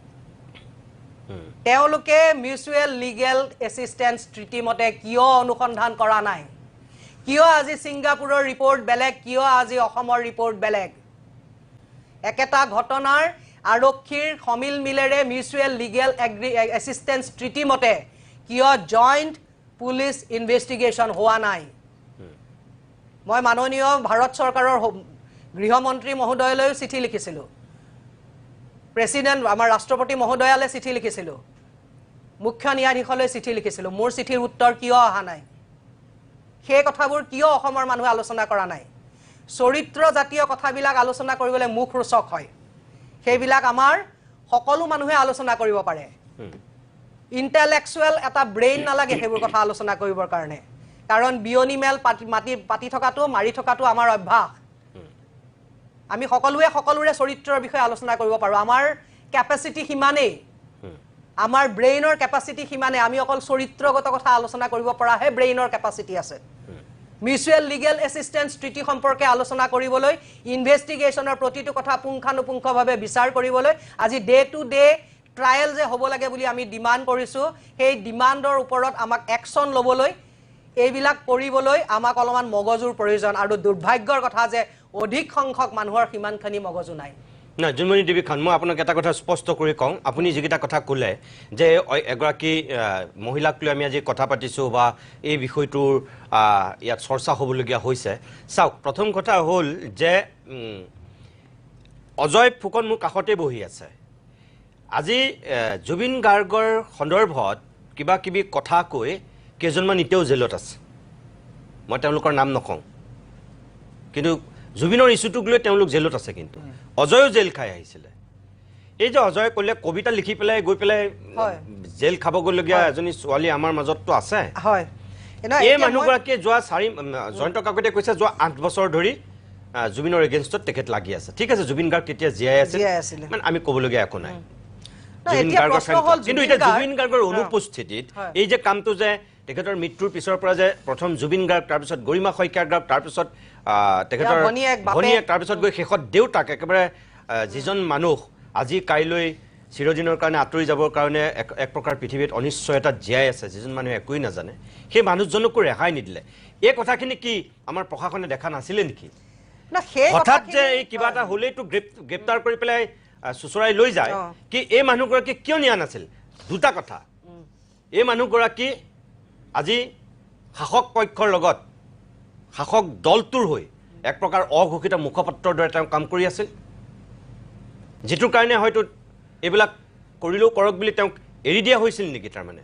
তেওঁলোকে মিউচুৱেল লিগেল এছিষ্টেন্স ট্ৰিটি মতে কিয় অনুসন্ধান কৰা নাই কিয় আজি ছিংগাপুৰৰ ৰিপৰ্ট বেলেগ কিয় আজি অসমৰ ৰিপৰ্ট বেলেগ একেটা ঘটনাৰ আৰক্ষীৰ সমিল মিলেৰে মিউচুৱেল লিগেল এছিষ্টেন্স ট্ৰিটি মতে কিয় জইণ্ট পুলিচ ইনভেষ্টিগেশ্যন হোৱা নাই মই মাননীয় ভাৰত চৰকাৰৰ গৃহমন্ত্ৰী মহোদয়লৈও চিঠি লিখিছিলোঁ প্ৰেচিডেণ্ট আমাৰ ৰাষ্ট্ৰপতি মহোদয়ালৈ চিঠি লিখিছিলোঁ মুখ্য ন্যায়াধীশলৈ চিঠি লিখিছিলোঁ মোৰ চিঠিৰ উত্তৰ কিয় অহা নাই সেই কথাবোৰ কিয় অসমৰ মানুহে আলোচনা কৰা নাই চৰিত্ৰ জাতীয় কথাবিলাক আলোচনা কৰিবলৈ মুখ ৰোচক হয় সেইবিলাক আমাৰ সকলো মানুহে আলোচনা কৰিব পাৰে ইণ্টেলেকচুৱেল এটা ব্ৰেইন নালাগে সেইবোৰ কথা আলোচনা কৰিবৰ কাৰণে কাৰণ বিয়নি মেল পাতি থকাটো মাৰি থকাটো আমাৰ অভ্যাস আমি সকলোৰে চৰিত্ৰৰ বিষয়ে আলোচনা কৰিব পাৰোঁ আমাৰ কেপাচিটি সিমানেই আমাৰ ব্ৰেইনৰ কেপাচিটি সিমানে আমি অকল চৰিত্ৰগত কথা আলোচনা কৰিব পৰাহে ব্ৰেইনৰ কেপাচিটি আছে মিউচুৱেল লিগেল এছিষ্টেন্স ট্ৰিটি সম্পৰ্কে আলোচনা কৰিবলৈ ইনভেষ্টিগেশ্যনৰ প্ৰতিটো কথা পুংখানুপুংখভাৱে বিচাৰ কৰিবলৈ আজি ডে টু ডে ট্ৰায়েল যে হ'ব লাগে বুলি আমি ডিমাণ্ড কৰিছোঁ সেই ডিমাণ্ডৰ ওপৰত আমাক একশ্যন ল'বলৈ এইবিলাক কৰিবলৈ আমাক অলপমান মগজুৰ প্ৰয়োজন আৰু দুৰ্ভাগ্যৰ কথা যে অধিক সংখ্যক মানুহৰ সিমানখিনি মগজু নাই না জুনমণি দেৱী খান মই আপোনাক এটা কথা স্পষ্ট কৰি কওঁ আপুনি যিকেইটা কথা ক'লে যে এগৰাকী মহিলাক লৈ আমি আজি কথা পাতিছোঁ বা এই বিষয়টোৰ ইয়াত চৰ্চা হ'বলগীয়া হৈছে চাওক প্ৰথম কথা হ'ল যে অজয় ফুকন মোৰ কাষতে বহি আছে আজি জুবিন গাৰ্গৰ সন্দৰ্ভত কিবা কিবি কথা কৈ কেইজনমান এতিয়াও জেলত আছে মই তেওঁলোকৰ নাম নকওঁ কিন্তু জুবিনৰ ইছ্যুটোক লৈ তেওঁলোক জেলত আছে কিন্তু অজয়ো জেল খাই আহিছিলে এই যে অজয় ক'লে কবিতা লিখি পেলাই গৈ পেলাই জেল খাবগৈলগীয়া এজনী ছোৱালী আমাৰ মাজততো আছে এই মানুহগৰাকীয়ে যোৱা জয়ন্ত কাকতে কৈছে যোৱা 8 বছৰ ধৰি জুবিনৰ এগেইনষ্টত তেখেত লাগি আছে ঠিক আছে জুবিন গাৰ্গ তেতিয়া জীয়াই আছিল মানে আমি ক'বলগীয়া একো নাই কিন্তু এতিয়া জুবিন গাৰ্গৰ অনুপস্থিতিত এই যে কামটো যে তেখেতৰ মৃত্যুৰ পিছৰ পৰা যে প্ৰথম জুবিন গাৰ্গ তাৰপিছত গৰিমা শইকীয়া গাৰ্গ তাৰপিছত তেখেতৰ ভনীয়েক তাৰপিছত গৈ শেষত দেউতাক একেবাৰে যিজন মানুহ আজি কাইলৈ চিৰদিনৰ কাৰণে আঁতৰি যাবৰ কাৰণে এক প্ৰকাৰ পৃথিৱীত অনিশ্চয়তাত জীয়াই আছে যিজন মানুহে একোৱেই নাজানে সেই মানুহজনকো ৰেহাই নিদিলে এই কথাখিনি কি আমাৰ প্ৰশাসনে দেখা নাছিলে নেকি হঠাৎ যে এই কিবা এটা হ'লেইতো গ্ৰেপ্তাৰ কৰি পেলাই চুচৰাই লৈ যায় কি এই মানুহগৰাকী কিয় নিয়া নাছিল দুটা কথা এই মানুহগৰাকী আজি শাসক পক্ষৰ লগত শাসক দলটোৰ হৈ এক প্ৰকাৰ অঘোষিত মুখপাত্ৰৰ দৰে তেওঁ কাম কৰি আছিল যিটোৰ কাৰণে হয়তো এইবিলাক কৰিলেও কৰক বুলি তেওঁক এৰি দিয়া হৈছিল নেকি তাৰমানে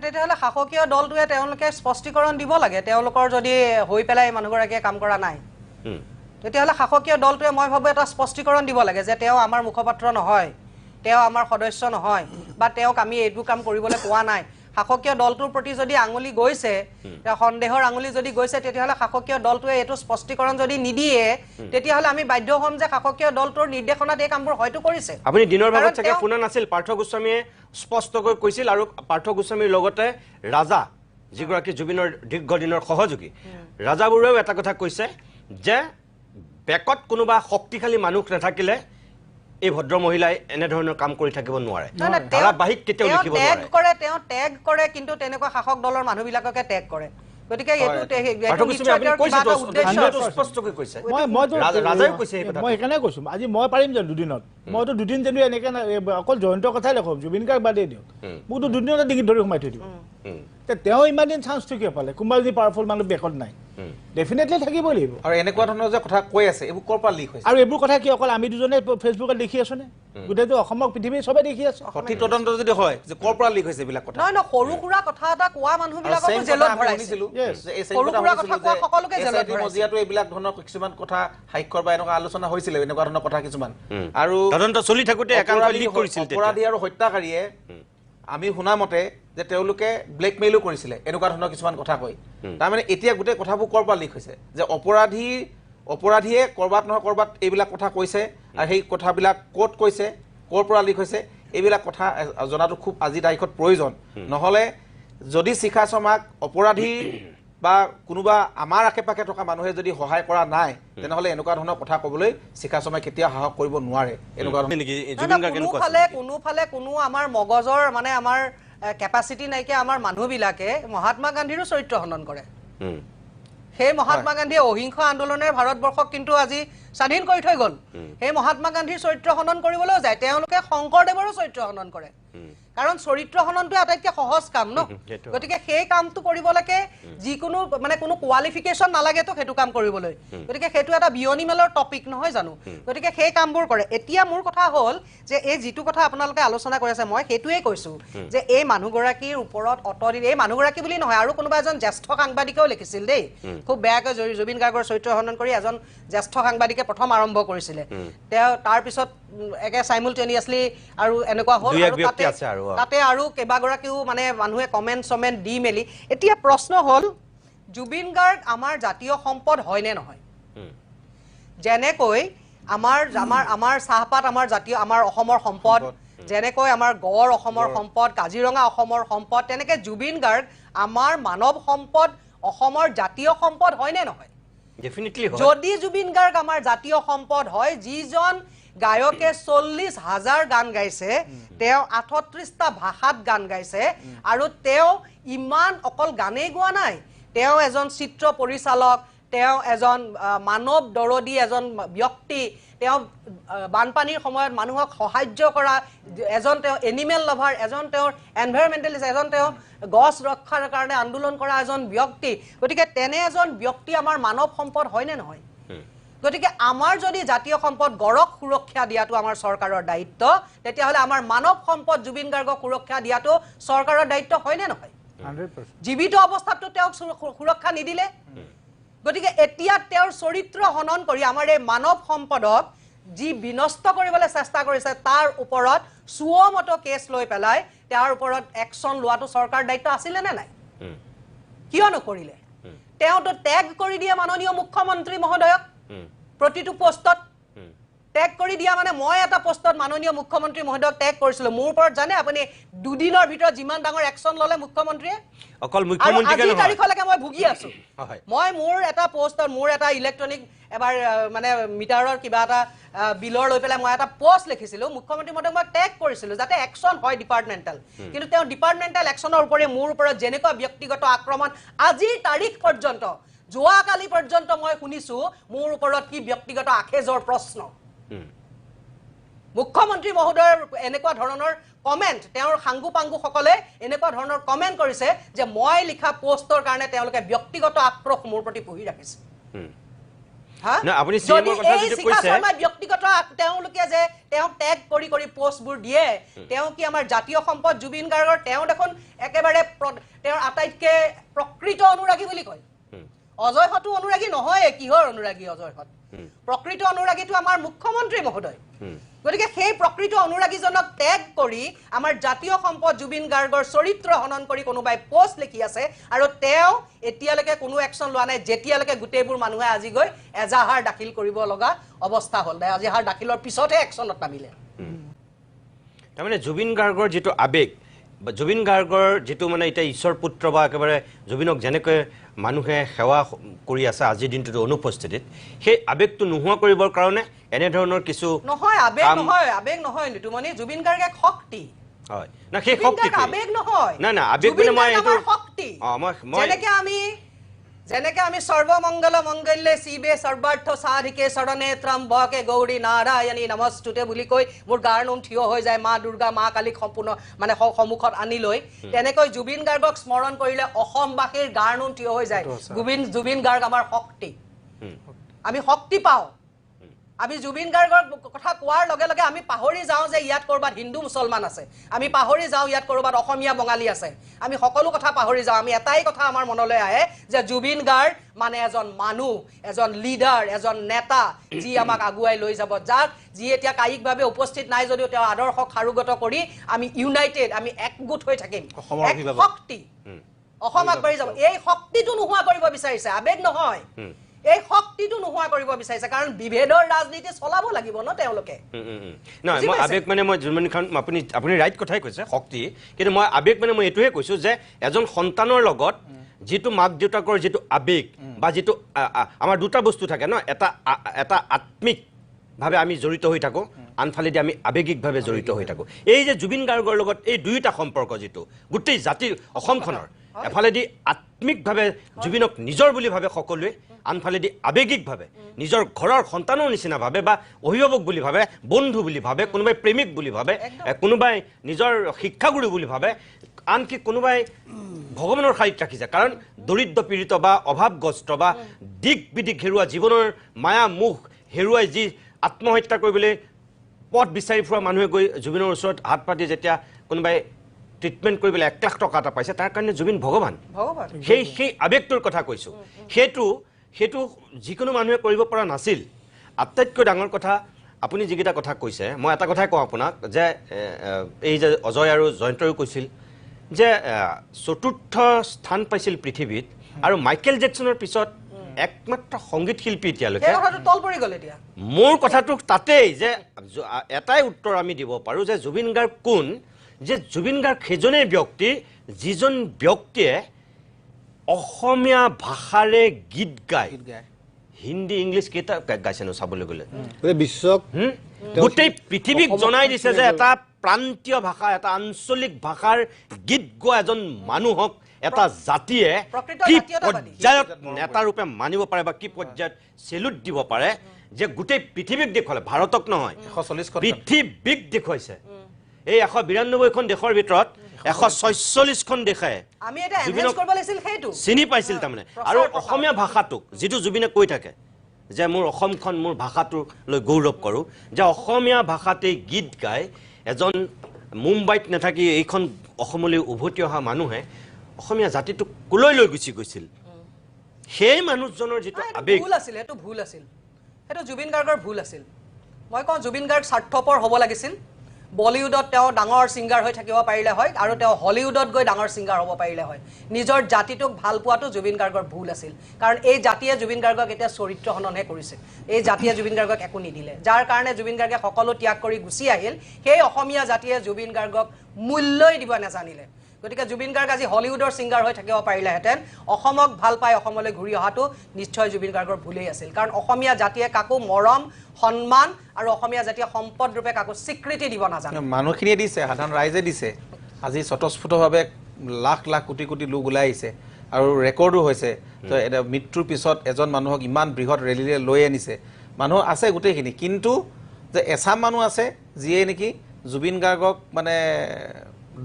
তেতিয়াহ'লে শাসকীয় দলটোৱে তেওঁলোকে স্পষ্টীকৰণ দিব লাগে তেওঁলোকৰ যদি হৈ পেলাই মানুহগৰাকীয়ে কাম কৰা নাই তেতিয়াহ'লে শাসকীয় দলটোৱে মই ভাবোঁ এটা স্পষ্টীকৰণ দিব লাগে যে তেওঁ আমাৰ মুখপাত্ৰ নহয় তেওঁ আমাৰ সদস্য নহয় বা তেওঁক আমি এইটো কাম কৰিবলৈ পোৱা নাই শাসকীয় দলটোৰ প্ৰতি যদি আঙুলি গৈছে সন্দেহৰ আঙুলি যদি গৈছে তেতিয়াহ'লে শাসকীয় দলটোৱে এইটো স্পষ্টীকৰণ যদি নিদিয়ে তেতিয়াহ'লে আমি বাধ্য হ'ম যে শাসকীয় দলটোৰ নিৰ্দেশনাত এই কামবোৰ হয়তো কৰিছে আপুনি দিনৰ ভাগত চাগে শুনা নাছিল পাৰ্থ গোস্বামীয়ে স্পষ্টকৈ কৈছিল আৰু পাৰ্থ গোস্বামীৰ লগতে ৰাজা যিগৰাকী জুবিনৰ দীৰ্ঘদিনৰ সহযোগী ৰাজা বৰুৱাও এটা কথা কৈছে যে বেকত কোনোবা শক্তিশালী মানুহ নাথাকিলে এই ভদ্ৰ মহিলাই এনেধৰণৰ কাম কৰি থাকিব নোৱাৰে ধাৰাবাহিক কেতিয়াও লিখিব নোৱাৰে তেওঁ টেগ কৰে কিন্তু তেনেকুৱা শাসক দলৰ মানুহবিলাককে টেগ কৰে গতিকে মই সেইকাৰণে কৈছো আজি মই পাৰিম জানো দুদিনত মইতো দুদিন জানো এনেকে অকল জয়ন্তৰ কথাই লিখম জুবিন গাৰ্গ বাদেই দিয়ক মোকতো দুদিনতে ডিঙিত ধৰি সোমাই থৈ দিব তেওঁ ইমান দিন চান্সটো কিয় পালে কোনোবা যদি পাৱাৰফুল মানুহ বেকত নাই ডেফিনেটলি থাকিবই লাগিব আৰু এনেকুৱা ধৰণৰ যে কথা কৈ আছে এইবোৰ ক'ৰ পৰা লিক হৈছে আৰু এইবোৰ কথা কি অকল আমি দুজনে ফেচবুকত লিখি আছো নে গোটেইটো অসমৰ পৃথিৱীৰ চবে দেখি আছে সঠিক তদন্ত যদি হয় যে ক'ৰ পৰা লিক হৈছে এইবিলাক কথা নহয় সৰু সুৰা কথা এটা কোৱা মানুহবিলাককো জেলত ভৰাইছিল সৰু সুৰা কথা কোৱা সকলোকে জেলত ভৰাইছিল এইবিলাক ধৰণৰ কিছুমান কথা সাক্ষৰ বা এনেকুৱা আলোচনা হৈছিল এনেকুৱা ধৰণৰ কথা কিছুমান আৰু তদন্ত চলি থাকোতে একাংশ লিক কৰিছিল অপৰাধী আৰু হত্যাকাৰীয়ে আমি শুনা মতে যে তেওঁলোকে ব্লেকমেইলো কৰিছিলে এনেকুৱা ধৰণৰ কিছুমান কথা কৈ তাৰমানে এতিয়া গোটেই কথাবোৰ ক'ৰ পৰা লিক হৈছে যে অপৰাধী অপৰাধীয়ে ক'ৰবাত নহয় ক'ৰবাত এইবিলাক কথা কৈছে আৰু সেই কথাবিলাক ক'ত কৈছে ক'ৰ পৰা লিক হৈছে এইবিলাক কথা জনাটো খুব আজি তাৰিখত প্ৰয়োজন নহ'লে যদি শিখা শৰ্মাক অপৰাধী বা কোনোবা আমাৰ আশে পাশে থকা মানুহে যদি সহায় কৰা নাই তেনেহ'লে এনেকুৱা ধৰণৰ কথা ক'বলৈ শিখা শৰ্মাই কেতিয়াও সাহস কৰিব নোৱাৰে এনেকুৱা কোনোফালে কোনো আমাৰ মগজৰ মানে আমাৰ কেপাচিটি নাইকিয়া আমাৰ মানুহবিলাকে মহাত্মা গান্ধীৰো চৰিত্ৰ হনন কৰে সেই মহাত্মা গান্ধীয়ে অহিংস আন্দোলনেৰে ভাৰতবৰ্ষক কিন্তু আজি স্বাধীন কৰি থৈ গ'ল সেই মহাত্মা গান্ধীৰ চৰিত্ৰ হনন কৰিবলৈও যায় তেওঁলোকে শংকৰদেৱৰো চৰিত্ৰ হনন কৰে কাৰণ চৰিত্ৰ হননটো আটাইতকৈ সহজ কাম ন গতিকে সেই কামটো কৰিবলৈকে যিকোনো মানে কোনো কোৱালিফিকেশ্যন নালাগে তো সেইটো কাম কৰিবলৈ গতিকে সেইটো এটা বিয়নি মেলৰ টপিক নহয় জানো গতিকে সেই কামবোৰ কৰে এতিয়া মোৰ কথা হ'ল যে এই যিটো কথা আপোনালোকে আলোচনা কৰি আছে মই সেইটোৱে কৈছোঁ যে এই মানুহগৰাকীৰ ওপৰত অতদিন এই মানুহগৰাকী বুলি নহয় আৰু কোনোবা এজন জ্যেষ্ঠ সাংবাদিকেও লিখিছিল দেই খুব বেয়াকৈ জুবিন গাৰ্গৰ চৰিত্ৰ হনন কৰি এজন জ্যেষ্ঠ সাংবাদিকে প্ৰথম আৰম্ভ কৰিছিলে তেওঁ তাৰপিছত একে চাইমুলটেনিয়াছলি আৰু এনেকুৱা হ'ল তাতে আৰু কেইবাগৰাকীও মানে মানুহে কমেণ্ট দি মেলি এতিয়া প্ৰশ্ন হ'ল জুবিন গাৰ্গ আমাৰ জাতীয় সম্পদ হয়নে নহয় যেনেকৈ আমাৰ চাহপাত আমাৰ জাতীয় আমাৰ অসমৰ সম্পদ যেনেকৈ আমাৰ গড় অসমৰ সম্পদ কাজিৰঙা অসমৰ সম্পদ তেনেকৈ জুবিন গাৰ্গ আমাৰ মানৱ সম্পদ অসমৰ জাতীয় সম্পদ হয়নে নহয় যদি জুবিন গাৰ্গ আমাৰ জাতীয় সম্পদ হয় যিজন গায়কে 40,000 গান গাইছে তেওঁ 38টা ভাষাত গান গাইছে আৰু তেওঁ ইমান অকল গানেই গোৱা নাই তেওঁ এজন চিত্ৰ পৰিচালক তেওঁ এজন মানৱ দৰদী এজন ব্যক্তি তেওঁ বানপানীৰ সময়ত মানুহক সাহায্য কৰা এজন তেওঁ এনিমেল লাভাৰ এজন তেওঁৰ এনভাইৰনমেণ্টেলিষ্ট এজন তেওঁ গছ ৰক্ষাৰ কাৰণে আন্দোলন কৰা এজন ব্যক্তি গতিকে তেনে এজন ব্যক্তি আমাৰ মানৱ সম্পদ হয়নে নহয় গতিকে আমাৰ যদি জাতীয় সম্পদ গড়ক সুৰক্ষা দিয়াটো আমাৰ চৰকাৰৰ দায়িত্ব তেতিয়াহ'লে আমাৰ মানৱ সম্পদ জুবিন গাৰ্গক সুৰক্ষা দিয়াটো চৰকাৰৰ দায়িত্ব হয়নে নহয় 100% জীৱিত অৱস্থাতো তেওঁক সুৰক্ষা নিদিলে গতিকে এতিয়া তেওঁৰ চৰিত্ৰ হনন কৰি আমাৰ এই মানৱ সম্পদক যি বিনষ্ট কৰিবলৈ চেষ্টা কৰিছে তাৰ ওপৰত সুমতো কেছ লৈ পেলাই তাৰ ওপৰত একশ্যন লোৱাটো চৰকাৰৰ দায়িত্ব আছিলে নে নাই কিয় নকৰিলে তেওঁতো টেগ কৰি দিয়ে মাননীয় মুখ্যমন্ত্ৰী মহোদয়ক প্ৰতিটো পোষ্টত টেগ কৰি দিয়া মানে মই এটা পোষ্টত মাননীয় মুখ্যমন্ত্ৰী মহোদয়ক টেগ কৰিছিলো মোৰ ওপৰত জানে আপুনি দুদিনৰ ভিতৰত যিমান ডাঙৰ একশ্যন ললে মুখ্যমন্ত্ৰীয়ে অকল মুখ্যমন্ত্ৰীকে নহয় তাৰিখলৈকে মই ভুগি আছো মই মোৰ এটা পোষ্টৰ মোৰ এটা ইলেক্ট্ৰনিক এবাৰ মানে মিটাৰৰ কিবা এটা বিলৰ লৈ পেলাই মই এটা পোষ্ট লিখিছিলো মুখ্যমন্ত্ৰী মহোদয়ক মই টেগ কৰিছিলো যাতে একশ্যন হয় ডিপাৰ্টমেণ্টেল কিন্তু তেওঁ ডিপাৰ্টমেণ্টেল একশ্যনৰ ওপৰত মোৰ ওপৰত যেনেকুৱা ব্যক্তিগত আক্ৰমণ আজিৰ তাৰিখ পৰ্যন্ত যোৱাকালি পৰ্যন্ত মই শুনিছো মোৰ ওপৰত কি ব্যক্তিগত আখেজৰ প্ৰশ্ন মুখ্যমন্ত্ৰী মহোদয়ৰ এনেকুৱা ধৰণৰ কমেণ্ট তেওঁৰ সাংগু পাংগু সকলে এনেকুৱা ধৰণৰ কমেণ্ট কৰিছে যে মই লিখা পোষ্টৰ কাৰণে তেওঁলোকে ব্যক্তিগত আক্ৰোশ মোৰ প্ৰতি পুহি ৰাখিছে ব্যক্তিগত তেওঁলোকে যে তেওঁ টেগ কৰি কৰি পোষ্টবোৰ দিয়ে তেওঁ কি আমাৰ জাতীয় সম্পদ জুবিন গাৰ্গৰ তেওঁ দেখোন একেবাৰে তেওঁৰ আটাইতকৈ প্ৰকৃত অনুৰাগী বুলি কয় অজয়হতো অনুৰাগী নহয় কিহৰ অনুৰাগী অজয়হত প্ৰকৃত অনুৰাগীটো আমাৰ মুখ্যমন্ত্ৰী মহোদয় গতিকে সেই প্ৰকৃত অনুৰাগীজনক টেগ কৰি আমাৰ জাতীয় সম্পদ জুবিন গাৰ্গৰ চৰিত্ৰ হনন কৰি কোনোবাই পোষ্ট লিখি আছে আৰু তেওঁ এতিয়ালৈকে কোনো একশ্যন লোৱা নাই যেতিয়ালৈকে গোটেইবোৰ মানুহে আজি গৈ এজাহাৰ দাখিল কৰিব লগা অৱস্থা হ'ল এজাহাৰ দাখিলৰ পিছতহে একশ্যনত নামিলে তাৰমানে জুবিন গাৰ্গৰ যিটো আৱেগ বা জুবিন গাৰ্গৰ যিটো মানে এতিয়া ঈশ্বৰ পুত্ৰ বা একেবাৰে জুবিনক যেনেকৈ মানুহে সেৱা কৰি আছে আজিৰ দিনটোত অনুপস্থিতিত সেই আৱেগটো নোহোৱা কৰিবৰ কাৰণে এনেধৰণৰ কিছু নহয় আৱেগ নহয় নিতুমণি জুবিন গাৰ্গ এক শক্তি হয় না সেই শক্তি আৱেগ নহয় না না আৱেগ মানে মই এইটো শক্তি যেনেকে আমি সৰ্বমংগল মংগল্যে শিৱে সৰ্বাৰ্থ সাধিকে শৰণে ত্ৰম্বকে গৌৰী নাৰায়ণী নমস্তুতে বুলি কৈ মোৰ গাৰ নোম থিয় হৈ যায় মা দুৰ্গা মা কালীক সম্পূৰ্ণ মানে সন্মুখত আনি লৈ তেনেকৈ জুবিন গাৰ্গক স্মৰণ কৰিলে অসমবাসীৰ গাৰ নোম থিয় হৈ যায় জুবিন গাৰ্গ আমাৰ শক্তি আমি শক্তি পাওঁ আমি জুবিন গাৰ্গৰ কথা কোৱাৰ লগে লগে আমি পাহৰি যাওঁ যে ইয়াত কৰবাত হিন্দু মুছলমান আছে আমি পাহৰি যাওঁ ইয়াত কৰবাত অসমীয়া বঙালী আছে আমি সকলো কথা পাহৰি যাওঁ আমি এটাই কথা আমাৰ মনলৈ আহে যে জুবিন গাৰ্গ মানে এজন মানুহ এজন লিডাৰ এজন নেতা যি আমাক আগুৱাই লৈ যাব যাক যি এতিয়া কায়িকভাৱে উপস্থিত নাই যদিও তেওঁ আদৰ্শক সাৰোগত কৰি আমি ইউনাইটেড আমি একগোট হৈ থাকিম শক্তি অসম আগবাঢ়ি যাব এই শক্তিটো নোহোৱা কৰিব বিচাৰিছে আৱেগ নহয় এই শক্তিটো নোহোৱা কৰিব বিচাৰিছে কাৰণ বিভেদৰ ৰাজনীতি চলাব লাগিব ন তেওঁলোকে নহয় মই আবেগ মানে মই জুবিন খান আপুনি ৰাইট কথাই কৈছে শক্তি কিন্তু মই আবেগ মানে মই এইটোহে কৈছোঁ যে এজন সন্তানৰ লগত যিটো মাক দেউতাকৰ যিটো আবেগ বা যিটো আমাৰ দুটা বস্তু থাকে ন এটা আত্মিকভাৱে আমি জড়িত হৈ থাকোঁ আনফালেদি আমি আবেগিকভাৱে জড়িত হৈ থাকোঁ এই যে জুবিন গাৰ্গৰ লগত এই দুয়োটা সম্পৰ্ক যিটো গোটেই জাতিৰ অসমখনৰ এফালেদি আত্মিকভাৱে জুবিনক নিজৰ বুলি ভাবে সকলোৱে আনফালেদি আবেগিকভাৱে নিজৰ ঘৰৰ সন্তানৰ নিচিনা ভাবে বা অভিভাৱক বুলি ভাবে বন্ধু বুলি ভাবে কোনোবাই প্ৰেমিক বুলি ভাবে কোনোবাই নিজৰ শিক্ষাগুৰু বুলি ভাবে আনকি কোনোবাই ভগৱানৰ শাৰীত ৰাখিছে কাৰণ দৰিদ্ৰ পীড়িত বা অভাৱগ্ৰস্ত বা দিক বিদিক হেৰুৱা জীৱনৰ মায়া মুখ হেৰুৱাই যি আত্মহত্যা কৰিবলৈ পথ বিচাৰি ফুৰা মানুহে গৈ জুবিনৰ ওচৰত হাত পাতি যেতিয়া কোনোবাই ট্ৰিটমেণ্ট কৰিবলৈ 1 লাখ টকা এটা পাইছে তাৰ কাৰণে জুবিন ভগৱান সেই আবেগটোৰ কথা কৈছোঁ সেইটো যিকোনো মানুহে কৰিব পৰা নাছিল আটাইতকৈ ডাঙৰ কথা আপুনি যিকেইটা কথা কৈছে মই এটা কথাই কওঁ আপোনাক যে এই যে অজয় আৰু জয়ন্তয়ো কৈছিল যে চতুৰ্থ স্থান পাইছিল পৃথিৱীত আৰু মাইকেল জেকছনৰ পিছত একমাত্ৰ সংগীত শিল্পী এতিয়ালৈকে মোৰ কথাটো তাতেই যে এটাই উত্তৰ আমি দিব পাৰোঁ যে জুবিন গাৰ্গ কোন যে জুবিন গাৰ্গ সেইজনেই ব্যক্তি যিজন ব্যক্তিয়ে অসমীয়া ভাষাৰে গীত গায় হিন্দী ইংলিছ কেইটা গাইছে নো চাবলৈ গ'লে বিশ্বক গোটেই পৃথিৱীক জনাই দিছে যে এটা প্ৰান্তীয় ভাষা এটা আঞ্চলিক ভাষাৰ গীত গোৱা এজন মানুহক এটা জাতিয়ে কি পৰ্যায়ত নেতা ৰূপে মানিব পাৰে বা কি পৰ্যায়ত চেলুট দিব পাৰে যে গোটেই পৃথিৱীক দেখুৱালে ভাৰতক নহয় পৃথিৱীক দেখুৱাইছে এই 192খন দেশৰ ভিতৰত 146খন দেশে চিনি পাইছিল তাৰমানে আৰু অসমীয়া ভাষাটোক যিটো জুবিনে কৈ থাকে যে মোৰ অসমখন মোৰ ভাষাটোক লৈ গৌৰৱ কৰোঁ যে অসমীয়া ভাষাতেই গীত গাই এজন মুম্বাইত নাথাকি এইখন অসমলৈ উভতি অহা মানুহে অসমীয়া জাতিটোক কলৈ লৈ গুচি গৈছিল সেই মানুহজনৰ যিটো আবেগ ভুল আছিল সেইটো ভুল আছিল সেইটো জুবিন গাৰ্গৰ ভুল আছিল মই কওঁ জুবিন গাৰ্গ স্বাৰ্থপৰ হ'ব লাগিছিল বলিউডত তেওঁ ডাঙৰ সিঙ্গাৰ হৈ থাকিব পাৰিলে হয় আৰু তেওঁ হলিউডত গৈ ডাঙৰ সিঙ্গাৰ হ'ব পাৰিলে হয় নিজৰ জাতিটোক ভাল পোৱাটো জুবিন গাৰ্গৰ ভুল আছিল কাৰণ এই জাতিয়ে জুবিন গাৰ্গক এতিয়া চৰিত্ৰ হননহে কৰিছে এই জাতিয়ে জুবিন গাৰ্গক একো নিদিলে যাৰ কাৰণে জুবিন গাৰ্গে সকলো ত্যাগ কৰি গুচি আহিল সেই অসমীয়া জাতিয়ে জুবিন গাৰ্গক মূল্যই দিব নাজানিলে গতিকে জুবিন গাৰ্গ আজি হলিউডৰ সিঙ্গাৰ হৈ থাকিব পাৰিলেহেঁতেন অসমক ভাল পাই অসমলৈ ঘূৰি অহাটো নিশ্চয় জুবিন গাৰ্গৰ ভুলেই আছিল কাৰণ অসমীয়া জাতিয়ে কাকো মৰম সন্মান আৰু অসমীয়া জাতিয়ে সম্পদ ৰূপে কাকো স্বীকৃতি দিব নাজানে মানুহখিনিয়ে দিছে সাধাৰণ ৰাইজে দিছে আজি স্বতঃস্ফূৰ্তভাৱে লাখ লাখ কোটি কোটি লোক ওলাই আহিছে আৰু ৰেকৰ্ডো হৈছে তো এটা মৃত্যুৰ পিছত এজন মানুহক ইমান বৃহৎ ৰেলীৰে লৈ আনিছে মানুহ আছে গোটেইখিনি কিন্তু যে এছাম মানুহ আছে যিয়ে নেকি জুবিন গাৰ্গক মানে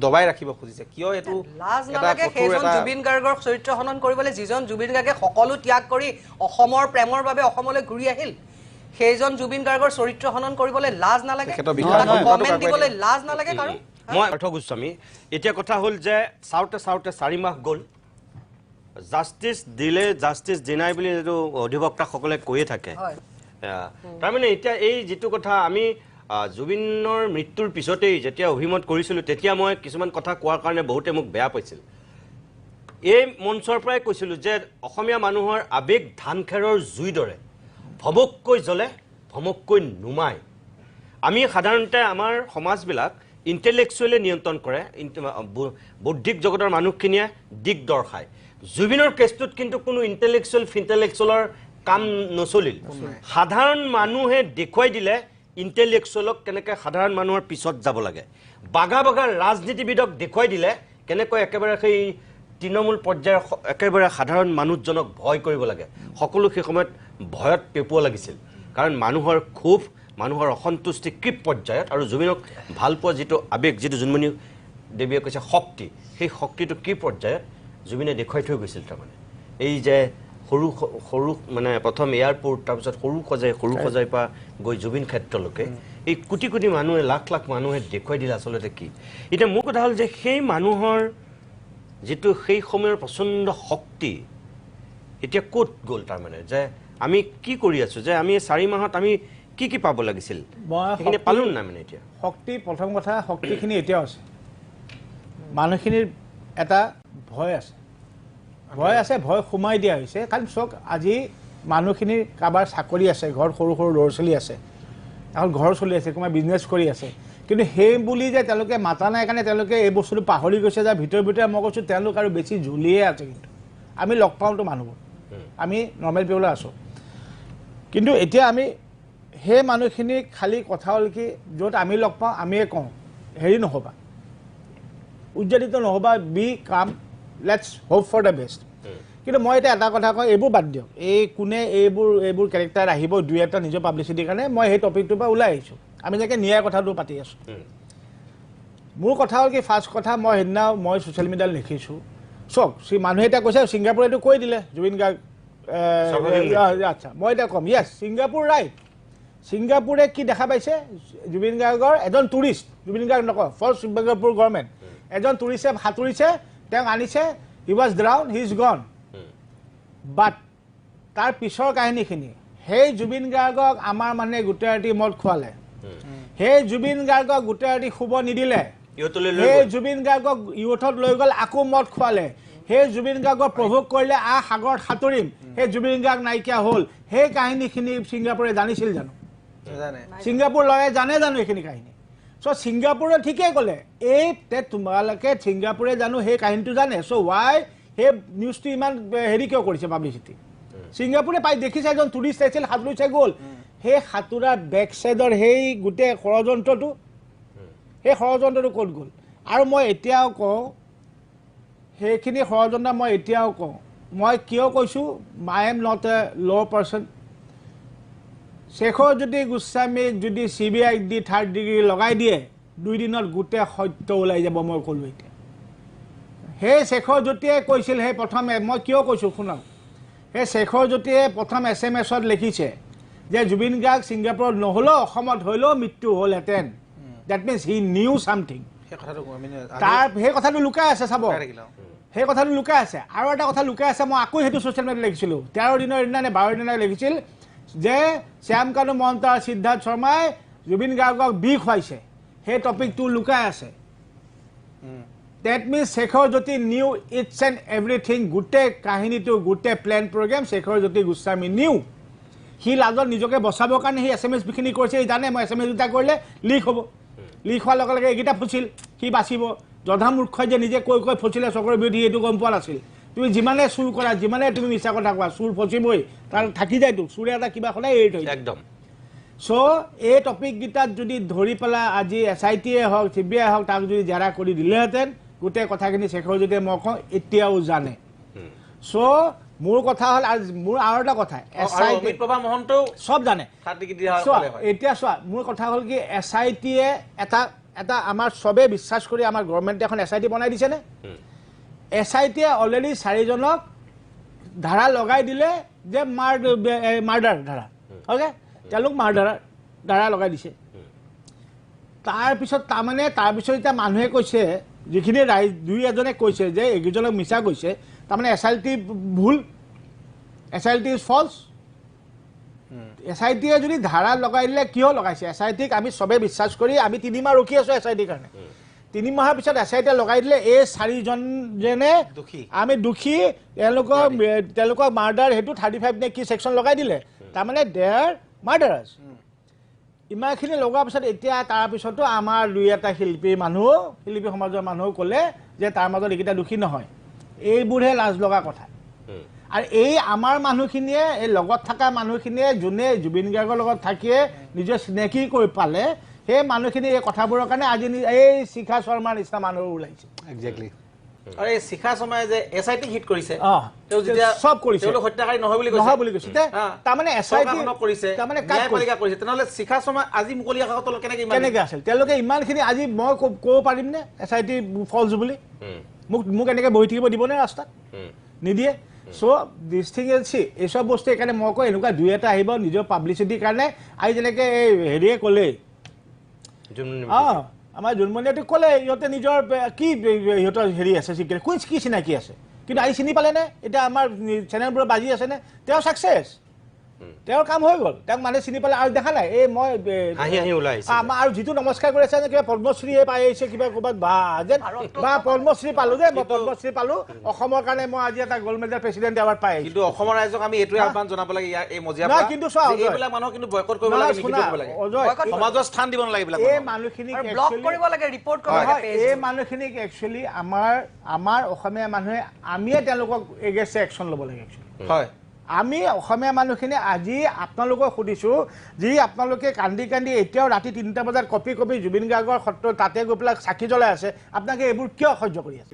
দবাই ৰাখিব খুজিছে কিয় এটো লাজ নালাগে সেইজন জুবিন গাৰ্গৰ চৰিত্ৰ হনন কৰিবলৈ যিজন জুবিন গাৰ্গে সকলো ত্যাগ কৰি অসমৰ প্ৰেমৰ বাবে অসমলৈ ঘূৰি আহিল সেইজন জুবিন গাৰ্গৰ চৰিত্ৰ হনন কৰিবলৈ লাজ নালাগে কমেন্ট দিবলৈ লাজ নালাগে কাৰণ মই অৰ্থ গোস্বামী এতিয়া কথা হ'ল যে চাউতে 4 মাহ গ'ল জাষ্টিছ দিলে জাষ্টিছ ডিনাই বুলি যেটো অধিবক্তাসকলে কৈয়ে থাকে তাৰমানে এতিয়া এই যিটো কথা আমি জুবিনৰ মৃত্যুৰ পিছতেই যেতিয়া অভিমত কৰিছিলোঁ তেতিয়া মই কিছুমান কথা কোৱাৰ কাৰণে বহুতে মোক বেয়া পাইছিল এই মঞ্চৰ পৰাই কৈছিলোঁ যে অসমীয়া মানুহৰ আবেগ ধান খেৰৰ জুই দৰে ভমককৈ জ্বলে ভমককৈ নুমায় আমি সাধাৰণতে আমাৰ সমাজবিলাক ইণ্টেলেকচুৱেলি নিয়ন্ত্ৰণ কৰে বৌদ্ধিক জগতৰ মানুহখিনিয়ে দিক দৰ্শায় জুবিনৰ কেছটোত কিন্তু কোনো ইণ্টেলেকচুৱেলৰ কাম নচলিল সাধাৰণ মানুহে দেখুৱাই দিলে ইণ্টেলেকচুৱেলক কেনেকৈ সাধাৰণ মানুহৰ পিছত যাব লাগে বাগা বাগা ৰাজনীতিবিদক দেখুৱাই দিলে কেনেকৈ একেবাৰে সেই তৃণমূল পৰ্যায়ৰ একেবাৰে সাধাৰণ মানুহজনক ভয় কৰিব লাগে সকলো সেই সময়ত ভয়ত পেপোৱা লাগিছিল কাৰণ মানুহৰ ক্ষোভ মানুহৰ অসন্তুষ্টি কি পৰ্যায়ত আৰু জুবিনক ভাল পোৱা যিটো আবেগ যিটো জুনমণি দেৱীয়ে কৈছে শক্তি সেই শক্তিটো কি পৰ্যায়ত জুবিনে দেখুৱাই থৈ গৈছিল তাৰমানে এই যে সৰু সৰু মানে প্ৰথম এয়াৰপোৰ্ট তাৰপিছত সৰু সজাই পৰা গৈ জুবিন ক্ষেত্ৰলৈকে এই কোটি কোটি মানুহে লাখ লাখ মানুহে দেখুৱাই দিলে আচলতে কি এতিয়া মোৰ কথা হ'ল যে সেই মানুহৰ যেটো সেই সময়ৰ প্ৰচণ্ড শক্তি এতিয়া ক'ত গ'ল তাৰমানে যে আমি কি কৰি আছোঁ যে আমি 4 মাহত আমি কি পাব লাগিছিল সেইখিনি পালোঁ নাই মানে এতিয়া শক্তি প্ৰথম কথা শক্তিখিনি এতিয়াও আছে মানুহখিনিৰ এটা ভয় আছে ভয় সোমাই দিয়া হৈছে কাৰণ চক আজি মানুহখিনিৰ কাৰোবাৰ চাকৰি আছে ঘৰত সৰু সৰু ল'ৰা ছোৱালী আছে এখন ঘৰ চলি আছে কোনোবাই বিজনেছ কৰি আছে কিন্তু সেই বুলি যে তেওঁলোকে মাতা নাই কাৰণে তেওঁলোকে এই বস্তুটো পাহৰি গৈছে যে ভিতৰে ভিতৰে মই কৈছোঁ তেওঁলোক আৰু বেছি ঝুলিয়ে আছে কিন্তু আমি লগ পাওঁতো মানুহবোৰ আমি নৰ্মেল পিপল আছোঁ কিন্তু এতিয়া আমি সেই মানুহখিনিক খালী কথা হ'ল কি য'ত আমি লগ পাওঁ আমিয়ে কওঁ হেৰি নহ'বা উজ্জ্বলিত নহ'বা become let's hope for the best কিন্তু মই এতিয়া এটা কথা কওঁ এইবোৰ বাদ দিয়ক এই কোনে এইবোৰ কেৰেক্টাৰ আহিব দুই এটা নিজৰ পাব্লিচিটিৰ কাৰণে মই সেই টপিকটোৰ পৰা ওলাই আহিছোঁ আমি যেনেকৈ ন্যায় কথাটো পাতি আছোঁ মোৰ কথা হ'ল কি ফাৰ্ষ্ট কথা মই সেইদিনা মই ছ'চিয়েল মিডিয়াত লিখিছোঁ চাওক মানুহে এতিয়া কৈছে ছিংগাপুৰে এইটো কৈ দিলে জুবিন গাৰ্গ আচ্ছা মই এতিয়া ক'ম য়েছ ছিংগাপুৰ ৰাইট ছিংগাপুৰে কি দেখা পাইছে জুবিন গাৰ্গৰ এজন টুৰিষ্ট জুবিন গাৰ্গ নকওঁ ফাৰ্ষ্ট ছিংগাপুৰ গভৰ্ণমেণ্ট এজন টুৰিষ্টে সাঁতুৰিছে তেওঁক আনিছে হি ৱাজ ড্ৰাউন হি ইজ গন বাট তাৰ পিছৰ কাহিনীখিনি সেই জুবিন গাৰ্গক আমাৰ মানুহে গোটেই ৰাতি মদ খোৱালে সেই জুবিন গাৰ্গক গোটেই ৰাতি শুব নিদিলে সেই জুবিন গাৰ্গক ইউথত লৈ গ'ল আকৌ মদ খোৱালে সেই জুবিন গাৰ্গক প্ৰভোগ কৰিলে সাগৰত সাঁতুৰিম সেই জুবিন গাৰ্গ নাইকিয়া হ'ল সেই কাহিনীখিনি ছিংগাপুৰে জানিছিল জানো ছিংগাপুৰ ল'ৰাই জানে জানো এইখিনি কাহিনী চ' ছিংগাপুৰে ঠিকেই ক'লে তোমালোকে ছিংগাপুৰে জানো সেই কাহিনীটো জানে চ' ৱাই সেই নিউজটো ইমান হেৰি কিয় কৰিছে পাব্লিচিটি ছিংগাপুৰে পাই দেখিছে এজন টুৰিষ্ট আহিছিল সাঁতুৰিছে গ'ল সেই সাঁতোৰা বেক চাইডৰ সেই গোটেই ষড়যন্ত্ৰটো সেই ষড়যন্ত্ৰটো ক'ত গ'ল আৰু মই এতিয়াও কওঁ সেইখিনি ষড়যন্ত্ৰ মই এতিয়াও কওঁ মই কিয় কৈছোঁ আই এম নট এ ল' পাৰ্চন শেখৰজ্যোতি গোস্বামীক যদি CBI দি 3rd ডিগ্ৰী লগাই দিয়ে 2 দিনত গোটেই সত্য ওলাই যাব মই ক'লোঁ এতিয়া সেই শেখৰজ্যোতিয়ে কৈছিল সেই প্ৰথমে মই কিয় কৈছোঁ শুনক সেই শেখৰজ্যোতিয়ে প্ৰথম SMS-ত লিখিছে যে জুবিন গাৰ্গ ছিংগাপুৰত নহ'লেও অসমত হ'লেও মৃত্যু হ'লহেঁতেন that means he knew something সেই কথাটো লুকাই আছে চাব সেই কথাটো লুকাই আছে আৰু এটা কথা লুকাই আছে মই আকৌ সেইটো ছ'চিয়েল মিডিয়াত লিখিছিলোঁ 13 দিনৰ দিনা নে 12 দিনা লিখিছিল যে শ্যামকানু মহন্ত আৰু সিদ্ধাৰ্থ শৰ্মাই জুবিন গাৰ্গক বিষ খুৱাইছে সেই টপিকটো লুকাই আছে ডেট মিনছ শেখৰজ্যোতি নিউ ইটছ এণ্ড এভৰিথিং গোটেই কাহিনীটো গোটেই প্লেন প্ৰগ্ৰেম শেখৰজ্যোতি গোস্বামী নিউ সি লাজত নিজকে বচাবৰ কাৰণে সি SMS-খিনি কৰিছে সি জানে মই SMS দুটা কৰিলে লিক হ'ব লিক হোৱাৰ লগে লগে এইকেইটা ফচিল সি বাচিব জধা মূৰ্খই যে নিজে কৈ ফচিলে চক্ৰৰ বিৰোধী এইটো গম পোৱা নাছিল তুমি যিমানে চুৰ কৰা যিমানে তুমি মিছা কথা কোৱা চুৰ ফচিবই তাৰ থাকি যায়তো চুৰে এটা কিবা সদায় এৰি থৈ একদম চ' এই টপিককেইটাত যদি ধৰি পেলাই আজি SIT-য়ে হওক CBI হওক তাক যদি জেৰা কৰি দিলেহেঁতেন গোটেই কথাখিনি শেখৰজ্যোতিয়ে মই কওঁ এতিয়াও জানে চ' মোৰ কথা হ'ল মোৰ আৰু এটা কথা চব জানে এতিয়া চোৱা মোৰ কথা হ'ল কি SIT-য়ে এটা আমাৰ চবেই বিশ্বাস কৰি আমাৰ গভৰ্ণমেণ্টে এখন SIT বনাই দিছেনে SIT-য়ে অলৰেডি 4জনক ধাৰা লগাই দিলে যে মাৰ্ডাৰ ধাৰা অ'কে তেওঁলোক ধাৰা লগাই দিছে তাৰপিছত এতিয়া মানুহে কৈছে যিখিনি দুই এজনে কৈছে যে এইকেইজনক মিছা কৈছে তাৰমানে SIT ভুল SIT ইজ ফলছ SIT-য়ে যদি ধাৰা লগাই দিলে কিয় লগাইছে SIT-ক আমি চবেই বিশ্বাস কৰি আমি 3 মাহ ৰখি আছোঁ SIT-ৰ কাৰণে 3 মাহৰ পিছত SIT-য়ে লগাই দিলে এই 4জন যেনে আমি দুখী তেওঁলোকক মাৰ্ডাৰ সেইটো 35 নে কি ছেকশ্যন লগাই দিলে তাৰমানে দে আৰ মাৰ্ডাৰাৰ্ছ ইমানখিনি লগোৱাৰ পিছত এতিয়া তাৰপিছতো আমাৰ দুই এটা শিল্পী সমাজৰ মানুহ ক'লে যে তাৰ মাজত এইকেইটা দোষী নহয় এইবোৰহে লাজ লগা কথা আৰু এই আমাৰ মানুহখিনিয়ে এই লগত থকা মানুহখিনিয়ে যোনে জুবিন গাৰ্গৰ লগত থাকিয়ে নিজৰ চিনাকি কৰি পালে সেই মানুহখিনি এই কথাবোৰৰ কাৰণে আজি এই শিখা শৰ্মাৰ নিচিনা মানুহ ওলাইছে একজেক্টলি আৰু এই শিখা শৰ্মাই যে SIT হিট কৰিছে তেওঁ যেতিয়া সব কৰিছে তেওঁলোক হত্যাকাৰী নহয় বুলি কৈছে তাৰমানে SIT কৰিছে তাৰমানে ন্যায়পালিকা কৰিছে তেনেহ'লে শিখা শৰ্মা আজি মুকলি আকাশত কেনেকৈ আছিল তেওঁলোকে ইমানখিনি আজি মই ক'ব পাৰিমনে SIT ফলছ বুলি মোক এনেকৈ বহি থাকিব দিবনে ৰাস্তাত নিদিয়ে চ' দিছ থিং ইজ এইচব বস্তু এইকাৰণে মই কওঁ এনেকুৱা দুই এটা আহিব নিজৰ পাব্লিচিটিৰ কাৰণে আজি যেনেকৈ এই হেৰিয়ে ক'লে আমাৰ জোনমণিয়েতো ক'লে ইহঁতে নিজৰ কি ইহঁতৰ হেৰি আছে কি চিনাকি আছে কিন্তু আজি চিনি পালেনে এতিয়া আমাৰ চেনেলবোৰত বাজি আছেনে তেওঁ ছাকচেছ তেওঁৰ কাম হৈ গ'ল তেওঁক মানুহে চিনি পালে আৰু দেখা নাই এই মই হাঁহি হাঁহি ওলাই আহিছে আৰু যিটো নমস্কাৰ কৰি আছে কিবা পদ্মশ্ৰীয়ে পাই আহিছে কিবা ক'ৰবাত যেন বা পদ্মশ্ৰী পালো দেই মই পদ্মশ্ৰী পালো অসমৰ কাৰণে মই আজি এটা গ'ল্ড মেডেল প্ৰেচিডেণ্ট এৱাৰ্ড পাই আহিছোঁ কিন্তু অসমৰ ৰাইজক আমি এইটোৱে আহ্বান জনাব লাগে এই মজিয়াৰ নহয়, কিন্তু চোৱা, অজয়। এইবিলাক মানুহক কিন্তু বয়কট কৰিব লাগে, নিষিদ্ধ কৰিব লাগে। অজয়, সমাজৰ স্থান দিব নালাগে এইবিলাক এই মানুহক। মানুহখিনিক আৰু ব্লক কৰিব লাগে, ৰিপৰ্ট কৰিব লাগে এই মানুহখিনিক একচুৱেলি আমাৰ অসমীয়া মানুহে আমিয়ে তেওঁলোকক এগেইনষ্ট একশ্যন ল'ব লাগে একচুৱেলি হয় আমি অসমীয়া মানুহখিনি আজি আপোনালোকক সুধিছোঁ যি আপোনালোকে কান্দি কান্দি এতিয়াও ৰাতি 3টা বজাত কপি জুবিন গাৰ্গৰ সত্ৰ তাতে গৈ পেলাই চাকি জ্বলাই আছে আপোনালোকে এইবোৰ কিয় সহ্য কৰি আছে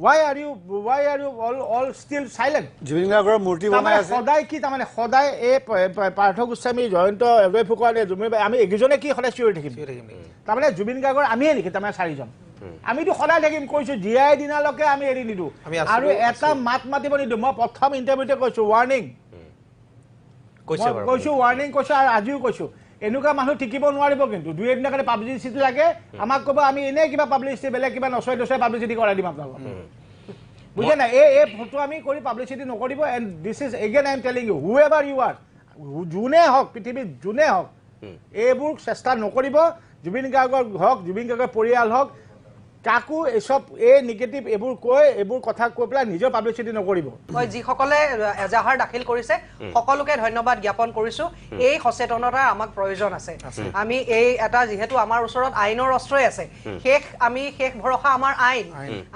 why are you all still silent Zubeen গাৰ্গৰ মূৰ্তি বনাই আছে সদায় কি তাৰমানে সদায় এই পাৰ্থ গোস্বামী জয়ন্ত এগৈ ফুকন জুবিন আমি এইকেইজনে কি সদায় চিঞৰি থাকিম তাৰমানে জুবিন গাৰ্গৰ আমিয়ে নেকি তাৰমানে 4জন আমিতো সদায় থাকিম কৈছোঁ জীয়াই দিনালৈকে আমি এৰি নিদিওঁ আৰু এটা মাত মাতিব নিদিওঁ মই প্ৰথম ইণ্টাৰভিউতে কৈছোঁ ৱাৰ্ণিং কৈছোঁ আৰু আজিও কৈছোঁ এনেকুৱা মানুহ টিকিব নোৱাৰিব কিন্তু 2-1 কাৰণে পাব্লিচিটি লাগে আমাক ক'ব আমি এনেই কিবা পাব্লিচিটি বেলেগ কিবা নচয় পাব্লিচিটি কৰাই দিম আপোনালোকক বুজে নাই এই ফটো আমি কৰি পাব্লিচিটি নকৰিব and this is again I am telling you whoever you are যোনে হওক পৃথিৱীত যোনে হওক এইবোৰ চেষ্টা নকৰিব জুবিন গাৰ্গৰ হওক জুবিন গাৰ্গৰ পৰিয়াল হওক কাকো এসব এই নিগেটিভ এইবোৰ কৈ এইবোৰ কথা কৈ পেলাই নিজৰ পাব্লিচিটি নকৰিব মই যিসকলে এজাহাৰ দাখিল কৰিছে সকলোকে ধন্যবাদ জ্ঞাপন কৰিছোঁ এই সচেতনতাৰ আমাক প্ৰয়োজন আছে আমি এই এটা যিহেতু আমাৰ ওচৰত আইনৰ অস্ত্ৰই আছে আমি শেষ ভৰসা আমাৰ আইন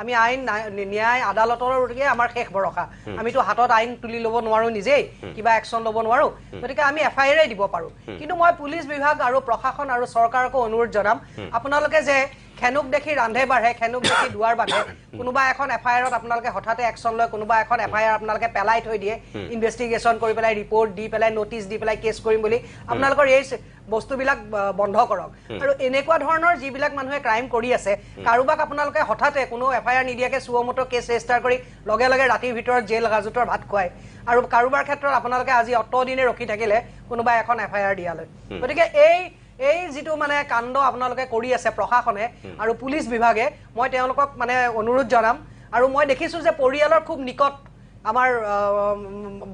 আমি আইন ন্যায় আদালতৰ আমাৰ শেষ ভৰসা আমিতো হাতত আইন তুলি ল'ব নোৱাৰো নিজেই কিবা একশ্যন ল'ব নোৱাৰো গতিকে আমি FIR দিব পাৰোঁ কিন্তু মই পুলিচ বিভাগ আৰু প্ৰশাসন আৰু চৰকাৰকো অনুৰোধ জনাম আপোনালোকে যে খেনুক দেখি ৰান্ধে বাঢ়ে খেনুক দেখি দুৱাৰ বাঢ়ে কোনোবা এখন FIRত আপোনালোকে হঠাতে একশ্যন লয় কোনোবা এখন FIR আপোনালোকে পেলাই থৈ দিয়ে ইনভেষ্টিগেশ্যন কৰি পেলাই ৰিপৰ্ট দি পেলাই নটিচ দি পেলাই কেছ কৰিম বুলি আপোনালোকৰ এই বস্তুবিলাক বন্ধ কৰক আৰু এনেকুৱা ধৰণৰ যিবিলাক মানুহে ক্ৰাইম কৰি আছে কাৰোবাক আপোনালোকে হঠাতে কোনো FIR নিদিয়াকৈ সুমোটো কেছ ৰেজিষ্টাৰ কৰি লগে লগে ৰাতিৰ ভিতৰত জেল হাজতৰ ভাত খুৱায় আৰু কাৰোবাৰ ক্ষেত্ৰত আপোনালোকে আজি অতদিনে ৰখি থাকিলে কোনোবা এখন FIR দিয়ালৈ গতিকে এই যিটো মানে কাণ্ড আপোনালোকে কৰি আছে প্ৰশাসনে আৰু পুলিচ বিভাগে মই তেওঁলোকক মানে অনুৰোধ জনাম আৰু মই দেখিছোঁ যে পৰিয়ালৰ খুব নিকট আমাৰ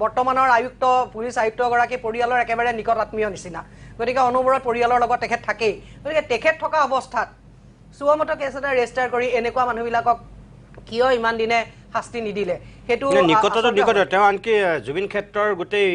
বৰ্তমানৰ আয়ুক্ত পুলিচ আয়ুক্তগৰাকী পৰিয়ালৰ একেবাৰে নিকট আত্মীয় নিচিনা গতিকে অনুবৰত পৰিয়ালৰ লগত তেখেত থাকেই গতিকে তেখেত থকা অৱস্থাত সুমোটো কেছ এটা ৰেজিষ্টাৰ কৰি এনেকুৱা মানুহবিলাকক কিয় ইমান দিনে শাস্তি নিদিলে সেইটো নিকটতো নিকট তেওঁ আনকি জুবিন ক্ষেত্ৰৰ গোটেই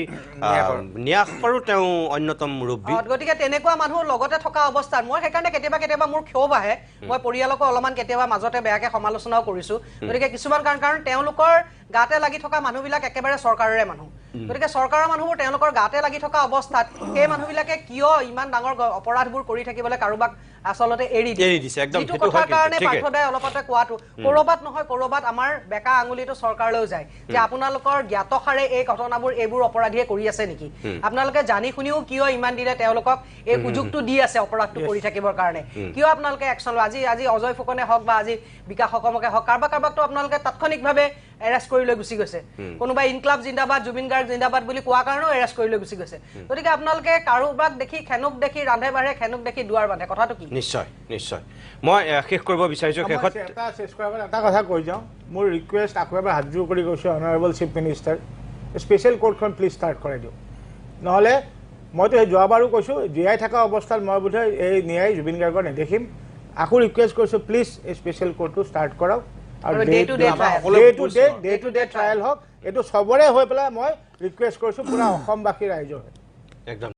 ন্যাসৰো তেওঁ অন্যতম মুৰব্বী গতিকে তেনেকুৱা মানুহ লগতে থকা অৱস্থাত মই সেইকাৰণে কেতিয়াবা মোৰ ক্ষোভ আহে মই পৰিয়ালকো অলপমান কেতিয়াবা মাজতে বেয়াকৈ সমালোচনাও কৰিছোঁ গতিকে কিছুমান কাৰণ তেওঁলোকৰ গাতে লাগি থকা মানুহবিলাক একেবাৰে চৰকাৰৰে মানুহ গতিকে চৰকাৰৰ মানুহবোৰ তেওঁলোকৰ গাতে লাগি থকা অৱস্থাত সেই মানুহবিলাকে কিয় ইমান ডাঙৰ অপৰাধবোৰ কৰি থাকিবলৈ কাৰোবাক আচলতে এৰি দিছে একদম যিটো কথাৰ কাৰণে পাৰ্থদাই অলপতে কোৱাটো কৰবাত আমাৰ বেকা আঙুলিটো চৰকাৰলৈও যায় যে আপোনালোকৰ জ্ঞাতসাৰে এই ঘটনাবোৰ এইবোৰ অপৰাধীয়ে কৰি আছে নেকি আপোনালোকে জানি শুনিও কিয় ইমান দিনে তেওঁলোকক এই সুযোগটো দি আছে অপৰাধটো কৰি থাকিবৰ কাৰণে কিয় আপোনালোকে একশ্যন আজি অজয় ফুকনে হওক বা আজি বিকাশ অসমকে হওক কাৰোবাকতো আপোনালোকে তাৎক্ষণিকভাৱে এৰেষ্ট কৰি লৈ গুচি গৈছে কোনোবাই ইনকলাব জিন্দাবাদ জুবিন গাৰ্গ জিন্দাবাদ বুলি কোৱা কাৰণেও এৰেষ্ট কৰি লৈ গুচি গৈছে গতিকে আপোনালোকে কাৰোবাক দেখি খেনুক দেখি ৰান্ধে বাঢ়ে খেনুক দেখি দুৱাৰ বান্ধে কথাটো কি নিশ্চয় মই শেষ কৰিব বিচাৰিছোঁ শেষত এটা কথা কৈ যাওঁ মোৰ ৰিকুৱেষ্ট আকৌ এবাৰ হাতযোৰ কৰি কৈছোঁ অনাৰেবল চিফ মিনিষ্টাৰ স্পেচিয়েল কোৰ্টখন প্লিজ ষ্টাৰ্ট কৰাই দিওঁ নহ'লে মইতো সেই যোৱাবাৰো কৈছোঁ জীয়াই থকা অৱস্থাত মই বোধহয় এই ন্যায় জুবিন গাৰ্গৰ নেদেখিম আকৌ ৰিকুৱেষ্ট কৰিছোঁ প্লিজ এই স্পেচিয়েল কোৰ্টটো ষ্টাৰ্ট কৰক আৰু ডে টু ডে ট্ৰায়েল হওক এইটো চবৰে হৈ পেলাই মই ৰিকুৱেষ্ট কৰিছোঁ পুৰা অসমবাসী ৰাইজৰ একদম